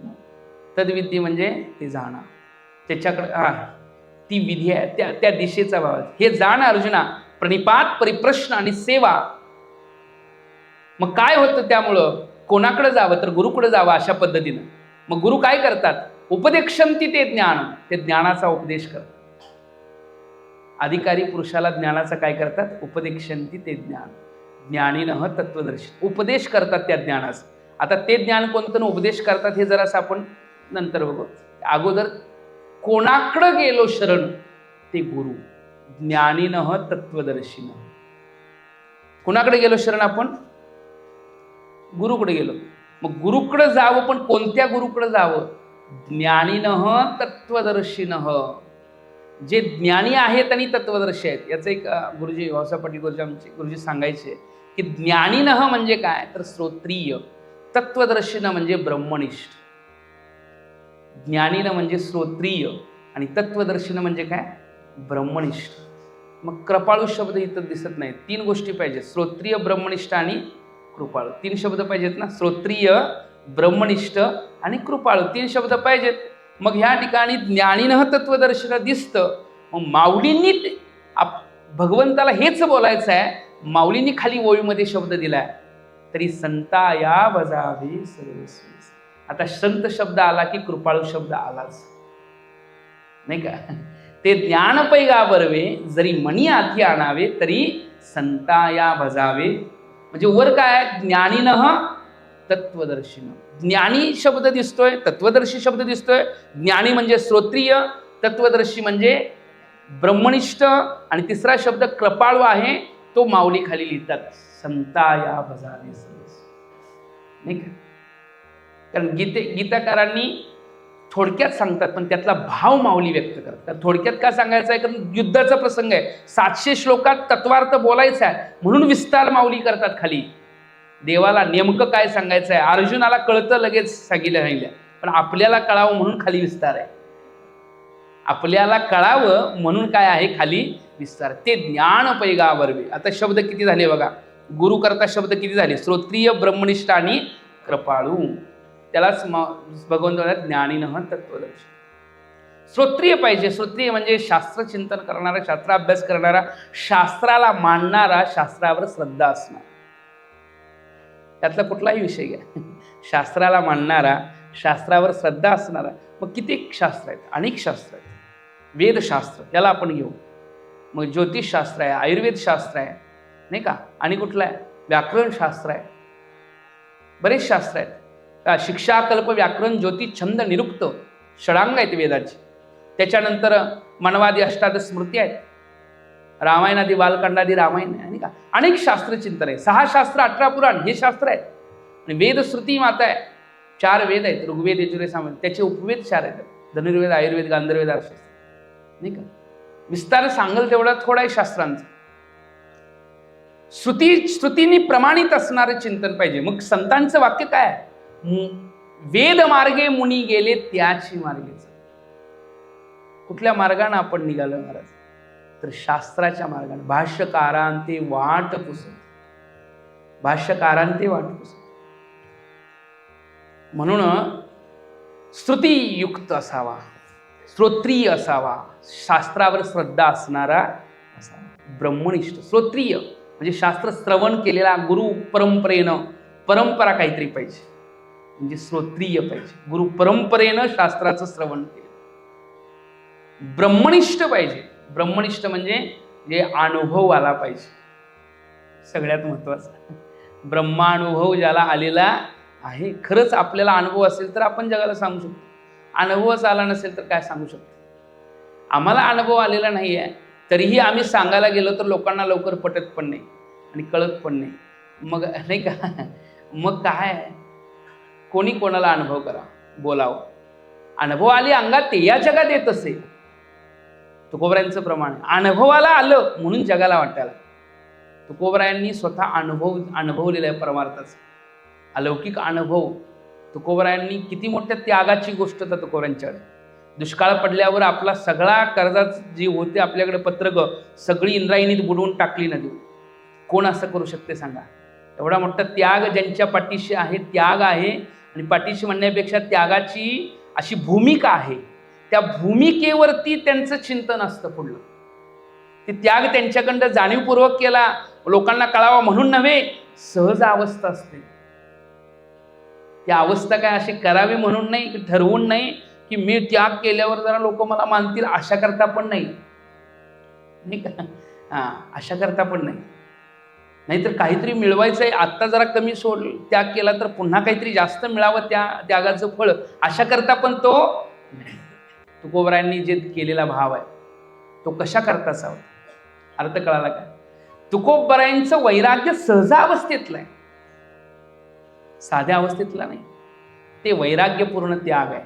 Speaker 1: तद्विद्धी म्हणजे ते जाणं, त्याच्याकडे ती विधी आहे, त्या दिशेचा भाव. हे जाण अर्जुना. प्रणिपात, परिप्रश्न आणि सेवा. मग काय होतं त्यामुळं? कोणाकडे जावं? तर गुरुकडे जावं अशा पद्धतीनं. मग गुरु काय करतात? उपदेक्षन्ति ते ज्ञान. ते ज्ञानाचा उपदेश करतात. अधिकारी पुरुषाला ज्ञानाचा काय करतात? उपदेक्षन्ति ते ज्ञान. ज्ञानीनः तत्वदर्शी. उपदेश करतात त्या ज्ञानाचा. आता ते ज्ञान कोणतं उपदेश करतात हे जरासं आपण नंतर बघू. अगोदर कोणाकडे गेलो शरण? ते गुरु. ज्ञानीनः तत्वदर्शीनः. कोणाकडे गेलो शरण आपण? गुरुकडे गेलो. मग गुरुकडे जावं, पण कोणत्या गुरुकडे जावं? ज्ञानीनः तत्वदर्शीनः. जे ज्ञानी आहेत आणि तत्वदर्शी आहेत याचं एक गुरुजी भाऊसाहेब पाटील गुरुजी आमचे गुरुजी सांगायचे की ज्ञानीनः म्हणजे काय तर श्रोत्रिय, तत्वदर्शीनं म्हणजे ब्रह्मनिष्ठ. ज्ञानीनं म्हणजे श्रोत्रिय आणि तत्वदर्शीनं म्हणजे काय ब्रह्मनिष्ठ. मग कृपाळू शब्द इथं दिसत नाही. 3 गोष्टी पाहिजेत, श्रोत्रिय, ब्रह्मनिष्ठ आणि कृपाळू. 3 शब्द पाहिजेत ना, श्रोत्रिय, ब्रह्मनिष्ठ आणि कृपाळू 3 शब्द पाहिजेत. मग ह्या ठिकाणी ज्ञानीनं तत्वदर्शीनं दिसतं. मग माऊलींनी भगवंताला हेच बोलायचं आहे. माऊलींनी खाली ओळीमध्ये शब्द दिलाय, तरी संताया बजावे सर्वस्वी. आता संत शब्द आला की कृपाळू शब्द आलाच नाही का. ते ज्ञान पैगा बरवे जरी मनी आधी आणावे तरी संताया भजावे. म्हणजे वर काय ज्ञानीनः तत्वदर्शीनं. ज्ञानी शब्द दिसतोय, तत्वदर्शी शब्द दिसतोय. ज्ञानी म्हणजे श्रोत्रिय, तत्वदर्शी म्हणजे ब्रह्मनिष्ठ आणि तिसरा शब्द कृपाळू आहे, तो माऊली खाली लिहितात, संताया भजावे सर्वस्वी नाही का. कारण गीताकारांनी थोडक्यात सांगतात पण त्यातला भाव माऊली व्यक्त करतात. थोडक्यात का सांगायचं आहे, कारण युद्धाचा प्रसंग आहे, 700 श्लोकात तत्वार्थ बोलायचा आहे म्हणून विस्तार माऊली करतात खाली. देवाला नेमकं काय सांगायचं आहे अर्जुनाला कळतं लगेच सांगितलं राहिलं, पण आपल्याला कळावं म्हणून खाली विस्तार आहे. आपल्याला कळावं म्हणून काय आहे खाली विस्तार. ते ज्ञान पैगा बरवे. आता शब्द किती झाले बघा, गुरु करता शब्द किती झाले, श्रोत्रिय, ब्रह्मनिष्ठ आणि कृपाळू. त्यालाच भगवंत ज्ञानीनः तत्वदर्शी. श्रोत्रिय पाहिजे. श्रोत्रिय म्हणजे शास्त्रचिंतन करणारा, शास्त्राभ्यास करणारा, शास्त्राला मानणारा, शास्त्रावर श्रद्धा असणार. त्यातला कुठलाही विषय घ्या, शास्त्राला मानणारा, शास्त्रावर श्रद्धा असणारा. मग किती शास्त्र आहेत, अनेक शास्त्र आहेत. वेदशास्त्र त्याला आपण घेऊ, मग ज्योतिषशास्त्र आहे, आयुर्वेद शास्त्र आहे नाही का, आणि कुठलं आहे व्याकरण शास्त्र आहे, बरेच शास्त्र आहेत. शिक्षा, कल्प, व्याकरण, ज्योतिष, छंद, निरुक्त षडांग आहेत वेदाची. त्याच्यानंतर मनवादी अष्टादश स्मृती आहेत, रामायणादी बालकांडादी रामायण आहे नाही का. अनेक शास्त्र चिंतन आहे. 6 शास्त्र, 18 पुराण हे शास्त्र आहेत. आणि वेदश्रुती माता आहे, 4 वेद आहेत, ऋग्वेद, यजुर्वेद, सामवेद. त्याचे उपवेद 4 आहेत, धनुर्वेद, आयुर्वेद, गांधर्वेद, अर्थशास्त्र नाही का. विस्तार सांगल तेवढा थोडा आहे शास्त्रांचा. श्रुतींनी प्रमाणित असणारं चिंतन पाहिजे. मग संतांचं वाक्य काय आहे, वेद मार्गे मुनी गेले त्याची मार्गेच. कुठल्या मार्गाने आपण निघालो महाराज, तर शास्त्राच्या मार्गाने. भाष्यकारांते वाट पुसत, भाष्यकारांते वाट पुसत. म्हणून श्रुतीयुक्त असावा, श्रोत्रिय असावा, शास्त्रावर श्रद्धा असणारा असावा, ब्रह्मनिष्ठ. श्रोत्रिय म्हणजे शास्त्र श्रवण केलेला, गुरु परंपरेनं, परंपरा काहीतरी पाहिजे म्हणजे श्रोत्रिय पाहिजे, गुरु परंपरेनं शास्त्राचं श्रवण केलं. ब्रह्मनिष्ठ पाहिजे. ब्रह्मनिष्ठ म्हणजे जे अनुभव आला पाहिजे, सगळ्यात महत्वाचं ब्रह्मानुभव ज्याला आलेला आहे. खरंच आपल्याला अनुभव असेल तर आपण जगाला सांगू शकतो, अनुभवच आला नसेल तर काय सांगू शकतो. आम्हाला अनुभव आलेला नाही आहे तरीही आम्ही सांगायला गेलो तर लोकांना लवकर पटत पण नाही आणि कळत पण नाही. मग नाही का, मग काय कोणी कोणाला अनुभव करा, बोलावं. अनुभव आली अंगात ते या जगात येत असे. तुकोबरायांचं प्रमाण अनुभवाला आलं म्हणून जगाला वाटायला. तुकोबरायांनी स्वतः अनुभवलेला आहे परमार्थाचा अलौकिक अनुभव. तुकोबरायांनी किती मोठ्या त्यागाची गोष्ट तर तुकोबरायांच्याकडे. दुष्काळ पडल्यावर आपला सगळा कर्जाची जी होते आपल्याकडे पत्रक सगळी इंद्रायणीत बुडवून टाकली नदी. कोण असं करू शकते सांगा. एवढा मोठा त्याग ज्यांच्या पाठीशी आहे, त्याग आहे. आणि पाठीशी म्हणण्यापेक्षा त्यागाची अशी भूमिका आहे, त्या भूमिकेवरती त्यांचं चिंतन असतं पुढलं. ते त्याग त्यांच्याकडं जाणीवपूर्वक केला, लोकांना कळावा म्हणून नव्हे, सहज अवस्था असते. त्या अवस्था काय अशी करावी म्हणून नाही, की ठरवून नाही, की मी त्याग केल्यावर जरा लोक मला मानतील अशा करता पण नाही का. अशा करता पण नाही. नाहीतर काहीतरी मिळवायचं आहे, आत्ता जरा कमी त्याग केला तर पुन्हा काहीतरी जास्त मिळावं त्या त्यागाचं फळ, अशा करता पण तो नाही. तुकोबरायांनी जे केलेला भाव आहे तो कशा करताचा होता, अर्थ कळाला काय. तुकोबरायांचं वैराग्य सहजावस्थेतलं आहे, साध्या अवस्थेतला नाही. ते वैराग्यपूर्ण त्याग आहे.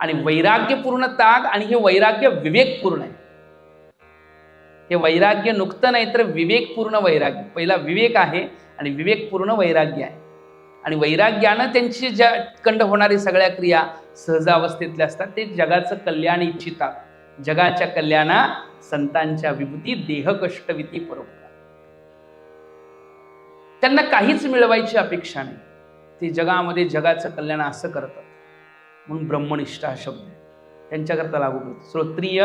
Speaker 1: आणि वैराग्यपूर्ण त्याग आणि हे वैराग्य विवेकपूर्ण आहे. हे वैराग्य नुकतं नाही तर विवेकपूर्ण वैराग्य. पहिला विवेक आहे आणि विवेकपूर्ण वैराग्य आहे. आणि वैराग्यानं त्यांची ज्या कंड होणारी सगळ्या क्रिया सहजावस्थेतल्या असतात. ते जगाचं कल्याण इच्छितात. जगाच्या कल्याणा संतांच्या विभूती देह कष्टविती परोपकार. त्यांना काहीच मिळवायची अपेक्षा नाही. ते जगामध्ये जगाचं कल्याण असं करतात. म्हणून ब्रह्मनिष्ठ हा शब्द आहे त्यांच्याकरता लागू करतो. श्रोत्रिय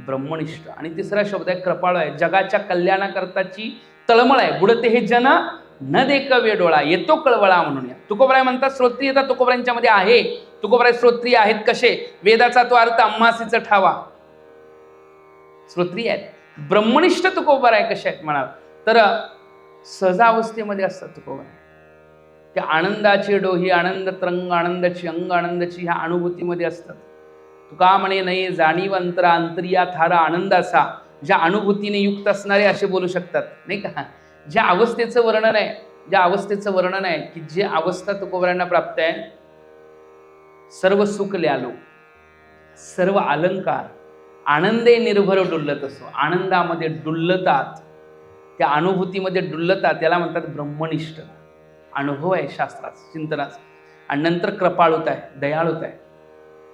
Speaker 1: ब्रह्मनिष्ठ. आणि तिसरा शब्द आहे कृपाळू आहे. जगाच्या कल्याणाकरताची तळमळ आहे. बुडते हे जन न देक वेडोळा येतो कळवळा म्हणून. तुकोबराय म्हणतात श्रोत्रियता तुकोबरायांच्या मध्ये आहे. तुकोबराय श्रोत्रिय आहेत कसे? वेदाचा तो अर्थ अम्मासीचा ठावा. श्रोत्रिय आहेत. ब्रह्मनिष्ठ तुकोबराय कसे आहेत म्हणाल तर सहजावस्थेमध्ये असतात तुकोबराय. त्या आनंदाचे डोही आनंद तरंग आनंदाची अंग आनंदाची ह्या अनुभूतीमध्ये असतात. तुका म्हणे नाही जाणीव अंतरा अंतरिया थारा आनंदाचा. ज्या अनुभूतीने युक्त असणारे असे बोलू शकतात नाही का. ज्या अवस्थेचं वर्णन आहे, ज्या अवस्थेचं वर्णन आहे की जे अवस्था तुकोबरायांना प्राप्त आहे, सर्व सुख ल्यालो, सर्व अलंकार आनंदे निर्भर डुल्लत असो. आनंदामध्ये डुल्लतात, त्या अनुभूतीमध्ये डुल्लतात. त्याला म्हणतात ब्रह्मनिष्ठ. अनुभव आहे शास्त्राचा चिंतनाचा. आणि नंतर कृपाळूत आहे, दयाळूत आहे.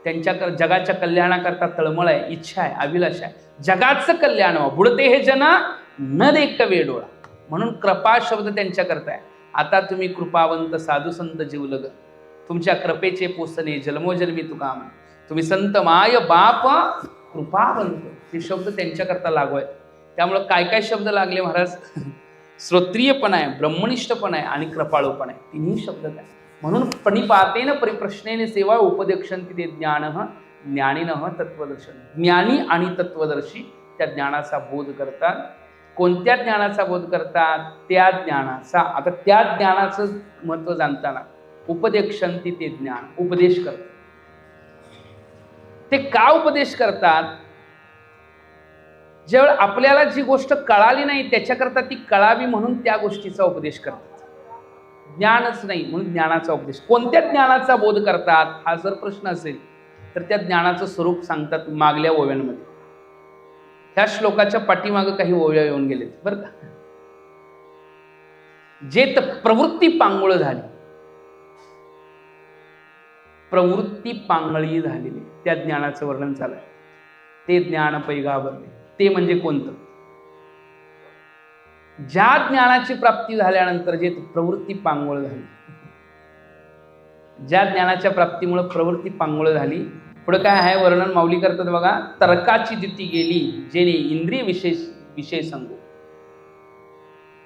Speaker 1: त्यांच्या जगाच्या कल्याणाकरता तळमळ आहे, इच्छा आहे, अभिलाषा आहे. जगाचं कल्याण बुडते हे जना न देक वेडोळा. म्हणून कृपा शब्द त्यांच्याकरता आहे. आता तुम्ही कृपावंत साधू संत जीवलग, तुमच्या कृपेचे पोसणे जन्मोजन्मी तुका म्हण. तुम्ही संत माय बाप कृपावंत, हे शब्द त्यांच्याकरता लागू आहेत. त्यामुळं काय काय शब्द लागले महाराज? श्रोत्रिय पण आहे, ब्रह्मनिष्ठ पण आहे आणि कृपाळू पण आहे. तिन्ही शब्द काय. म्हणून प्रणिपातेन परिप्रश्नेने सेवा उपदेक्षन्ति ते ज्ञान ज्ञानिनः तत्वदर्शन. ज्ञानी आणि तत्वदर्शी त्या ज्ञानाचा बोध करतात. कोणत्या ज्ञानाचा बोध करतात? त्या ज्ञानाचा. आता त्या ज्ञानाचं महत्व जाणताना उपदेक्षन्ति ते ज्ञान, उपदेश करतात. ते का उपदेश करतात? ज्यावेळी आपल्याला जी गोष्ट कळाली नाही त्याच्याकरता ती कळावी म्हणून त्या गोष्टीचा उपदेश करतात. ज्ञानच नाही म्हणून ज्ञानाचा उपदेश. कोणत्या ज्ञानाचा बोध करतात हा जर प्रश्न असेल तर त्या ज्ञानाचं स्वरूप सांगतात मागल्या ओव्यांमध्ये. ह्या श्लोकाच्या पाठीमागं काही ओव्या येऊन गेलेत बरं का. जे प्रवृत्ती पांगुळ झाली, प्रवृत्ती पांगळी झालेली, त्या ज्ञानाचं वर्णन चालू आहे. ते ज्ञान पैगावरले. ते म्हणजे कोणतं? ज्या ज्ञानाची प्राप्ती झाल्यानंतर जे प्रवृत्ती पांगुळ झाली, ज्या ज्ञानाच्या प्राप्तीमुळे प्रवृत्ती पांगुळ झाली. पुढे काय आहे वर्णन माऊली करतात बघा. तर्काची दिती गेली जेणे इंद्रिय विषय संगो.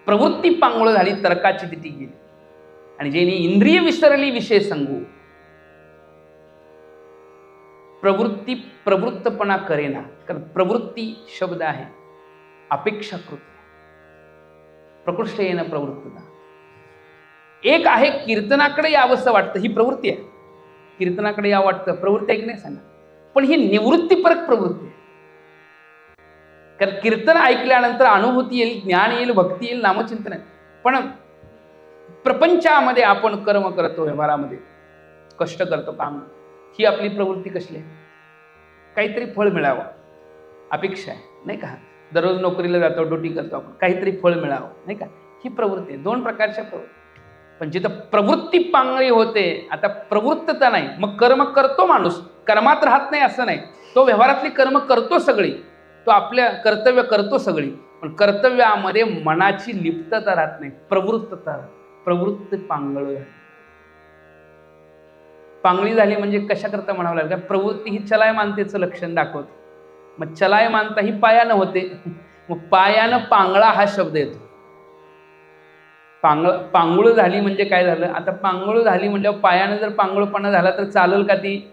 Speaker 1: प्रवृत्ती पांगुळ झाली, तर्काची दिती गेली आणि जेणे इंद्रिय विसरली विषय संगो. प्रवृत्ती प्रवृत्तपणा करेना. कारण प्रवृत्ती शब्द आहे अपेक्षाकृत. प्रकृष्ट येणं प्रवृत्तता. एक आहे कीर्तनाकडे यावंसं वाटतं, ही प्रवृत्ती आहे. कीर्तनाकडे यावं वाटतं, प्रवृत्ती आहे की नाही सांगा. पण ही निवृत्तीपरक प्रवृत्ती आहे. कारण कीर्तन ऐकल्यानंतर अनुभूती येईल, ज्ञान येईल, भक्ती येईल, नामचिंतन आहे. पण प्रपंचामध्ये आपण कर्म करतो, व्यवहारामध्ये कष्ट करतो, काम, ही आपली प्रवृत्ती कसली आहे? काहीतरी फळ मिळावं अपेक्षा आहे नाही का. दररोज नोकरीला जातो, ड्युटी करतो आपण, काहीतरी फळ मिळावं नाही का. ही प्रवृत्ती आहे. दोन प्रकारच्या प्रवृत्ती. पण जिथं प्रवृत्ती पांगळी होते, आता प्रवृत्तता नाही, मग कर्म करतो माणूस, कर्मात राहत नाही असं नाही. तो व्यवहारातली कर्म करतो सगळी, तो आपल्या कर्तव्य करतो सगळी, पण कर्तव्यामध्ये मनाची लिप्तता राहत नाही, प्रवृत्तता. प्रवृत्ती पांगळ झाली. पांगळी झाली म्हणजे कशाकरता म्हणावं लागेल? प्रवृत्ती ही चलायमानतेचं लक्षण दाखवते. मग चलायमानता ही पायानं होते. मग पायानं पांगळा हा शब्द येतो. पांगुळ झाली म्हणजे काय झालं? आता पांगुळ झाली म्हणजे पायानं जर पांगुळपणा झाला तर चालेल का? ती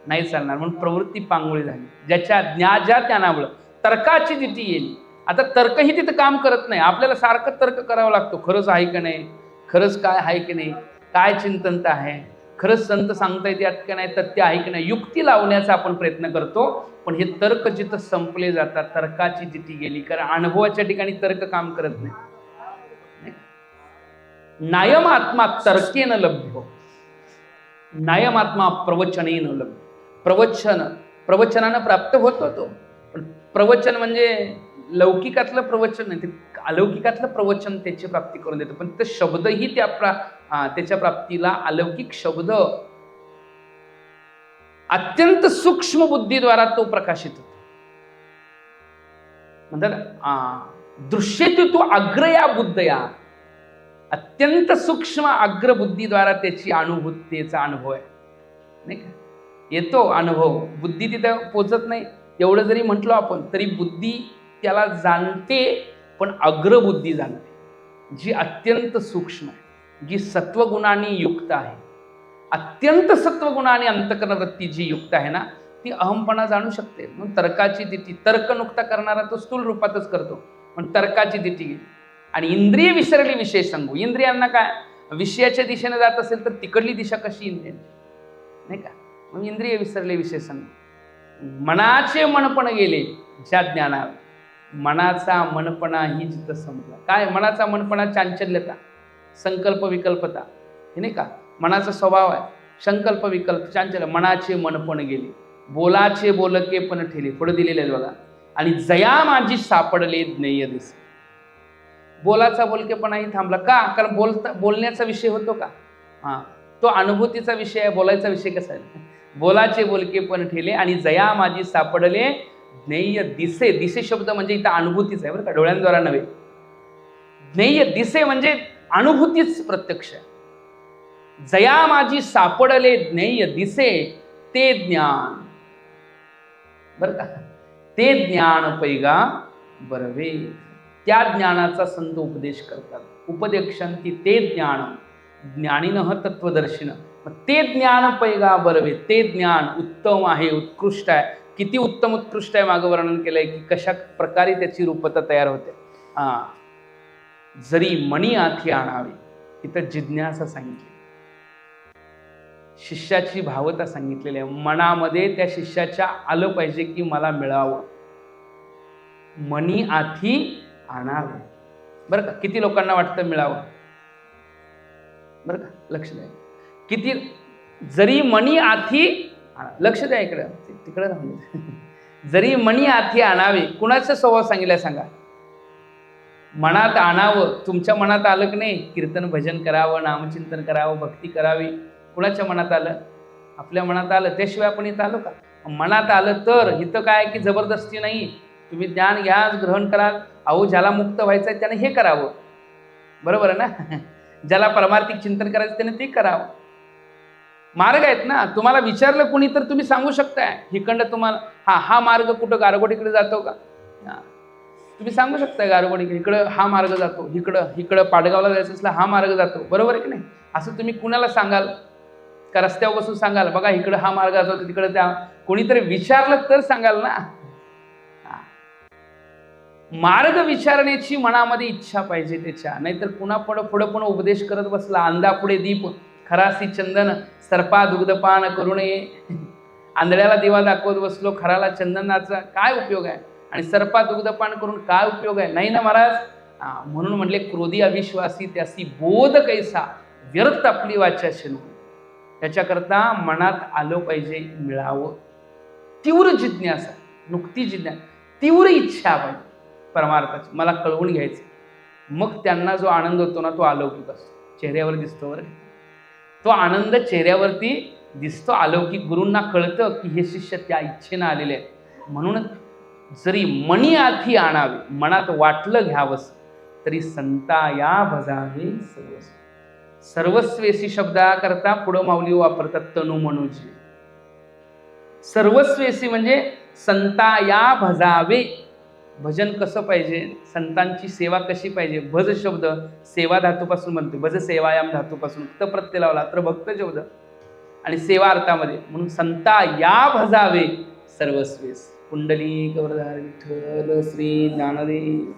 Speaker 1: नाही चालणार. म्हणून प्रवृत्ती पांगुळी झाली. ज्या ज्ञानामुळं तर्काची दिती येईल. आता तर्कही तिथं काम करत नाही. आपल्याला सारखं तर्क करावं लागतो. खरंच आहे की नाही, खरंच काय आहे की नाही, काय चिंतनता आहे, खरंच संत सांगता येते का नाही, तथ्य आहे की नाही, युक्ती लावण्याचा आपण प्रयत्न करतो. पण हे तर्क जिथं संपले जातात, तर्काची जिती गेली. कारण अनुभवाच्या ठिकाणी तर्क काम करत नाही. नायम आत्मा तर्केन लभ्यो, नायम आत्मा प्रवचनेन लभ्यो. प्रवचनानं प्राप्त होतो तो. पण प्रवचन म्हणजे लौकिकातलं प्रवचन नाही, ते अलौकिकातलं प्रवचन त्याची प्राप्ती करून देतं. पण ते शब्दही त्याच्या प्राप्तीला अलौकिक शब्द अत्यंत सूक्ष्म बुद्धीद्वारा तो प्रकाशित होतो. म्हणतात दृश्यते तू अग्रया बुद्धया, अत्यंत सूक्ष्म अग्रबुद्धीद्वारा त्याची अनुभूतीचा अनुभव आहे, नाही का? येतो अनुभव, बुद्धी तिथं पोचत नाही. एवढं जरी म्हटलं आपण तरी बुद्धी त्याला जाणते, पण अग्रबुद्धी जाणते, जी अत्यंत सूक्ष्म आहे, जी सत्वगुणांनी युक्त आहे. अत्यंत सत्वगुणाने अंतकरण वृत्ती जी युक्त आहे ना, ती अहमपणा जाणू शकते. म्हणून तर्काची दिटी, तर्क नुकता करणारा तो स्थूल रूपातच करतो, पण तर्काची दिटी आणि इंद्रिय विसरली विषय सांगू. इंद्रियांना काय, विषयाच्या दिशेने जात असेल तर तिकडली दिशा कशी इंद्रियांची, नाही का? मग इंद्रिय विसरले विषय सांगू. मनाचे मनपण गेले ज्या ज्ञानात, मनाचा मनपणा ही जिथं संपला. काय मनाचा मनपणा? चांचल्यता, संकल्प विकल्पता, हे नाही का? मनाचा स्वभाव आहे संकल्प विकल्प चांचल्य. मनाचे मनपण गेले, बोलाचे बोलके पण ठेले, पुढे दिलेले आहे बघा. आणि जया माझी सापडले ज्ञेय दिसे. बोलाचा बोलकेपणाही थांबला का? कारण बोलण्याचा विषय होतो का? तो अनुभूतीचा विषय आहे. बोलायचा विषय कसा आहे? बोलाचे बोलके पण ठेले आणि जया माझी सापडले ज्ञेय दिसे. दिसे शब्द म्हणजे इथं अनुभूतीच आहे बरं का, डोळ्यांद्वारा नव्हे. ज्ञेय दिसे म्हणजे अनुभूतीच प्रत्यक्ष आहे. जया माझी सापडले ज्ञेय दिसे ते ज्ञान, बरं का? ते ज्ञान पैगा बरवे. त्या ज्ञानाचा संत उपदेश करतात. उपदेशांती ते ज्ञान ज्ञानीनः तत्वदर्शिनं. ते ज्ञान पैगा बरवे, ते ज्ञान उत्तम आहे, उत्कृष्ट आहे. किती उत्तम उत्कृष्ट आहे मागं वर्णन केलंय की कशा प्रकारे त्याची रूपता तयार होते. जरी मणी आथी आणावे, इथं जिज्ञासा सांगितली, शिष्याची भावता सांगितलेली आहे. मनामध्ये त्या शिष्याच्या आलं पाहिजे की मला मिळावं. मणी आथी आणावे, बरं का? किती लोकांना वाटतं मिळावं, बरं का? लक्ष द्या. किती जरी मणी आथी, लक्ष द्या इकडं, तिकडं राहून. जरी मणी आथी आणावे, कुणाचा स्वभाव सांगितलाय सांगा? मनात आणावं. तुमच्या मनात आलं की नाही? कीर्तन भजन करावं, नामचिंतन करावं, भक्ती करावी. कुणाच्या मनात आलं? आपल्या मनात आलं, त्याशिवाय आपण इथं आलो का? मनात आलं तर इथं काय की जबरदस्ती नाही. तुम्ही ज्ञान घ्या, ग्रहण करा. अहो ज्याला मुक्त व्हायचं आहे त्याने हे करावं, बरोबर आहे ना? ज्याला परमार्थिक चिंतन करायचं त्याने ते करावं. मार्ग आहेत ना. तुम्हाला विचारलं कोणी तर तुम्ही सांगू शकताय हिकडं तुम्हाला हा मार्ग कुठं गारगोटीकडे जातो का? तुम्ही सांगू शकताय गारगोटीकडे इकडं हा मार्ग जातो, इकडं पाडगावला जायचं असलं हा मार्ग जातो, बरोबर आहे की नाही? असं तुम्ही कुणाला सांगाल का? रस्त्यावर बसून सांगाल बघा इकडं हा मार्ग जातो, तिकडं त्या, कोणीतरी विचारलं तर सांगाल ना. मार्ग विचारण्याची मनामध्ये इच्छा पाहिजे त्याच्या. नाहीतर पुन्हा पुढं उपदेश करत बसला. अंधा पुढे दीप खरासी चंदन, सर्पा दुग्धपान करू नये. आंधळ्याला दिवा दाखवत बसलो, खराला चंदनाचा काय उपयोग आहे? आणि सर्पा दुग्धपान करून काय उपयोग आहे? नाही ना महाराज. म्हणून म्हणले क्रोधी अविश्वासी त्यासी बोध कैसा, व्यर्थ आपली वाचा शेनू. त्याच्याकरता मनात आलं पाहिजे मिळावं. तीव्र जिज्ञासा, नुकती जिज्ञासा, तीव्र इच्छा पाहिजे परमार्थाची, मला कळवून घ्यायचं. मग त्यांना जो आनंद होतो ना तो अलौकिक असतो, चेहऱ्यावर दिसतो बरं. तो आनंद चेहऱ्यावरती दिसतो अलौकिक. गुरूंना कळतं की हे शिष्य त्या इच्छेनं आलेले आहेत. म्हणून जरी मणी आथी आणावे, मनात वाटलं घ्यावंस, तरी संता या भजावे सर्वस्व. सर्वस्वेसी शब्दाकरता पुढं माऊली वापरतात तनु मनुजी. सर्वस्वेसी म्हणजे संता या भजावे. भजन कसं पाहिजे, संतांची सेवा कशी पाहिजे. भज शब्द सेवा धातूपासून बनतो, भज सेवायाम धातूपासून त प्रत्यय लावला तर भक्त शब्द आणि सेवा अर्थामध्ये. म्हणून संता या भजावे सर्वस्वेस. कुंडली गवरधार विठ्ठल श्री ज्ञानदेव.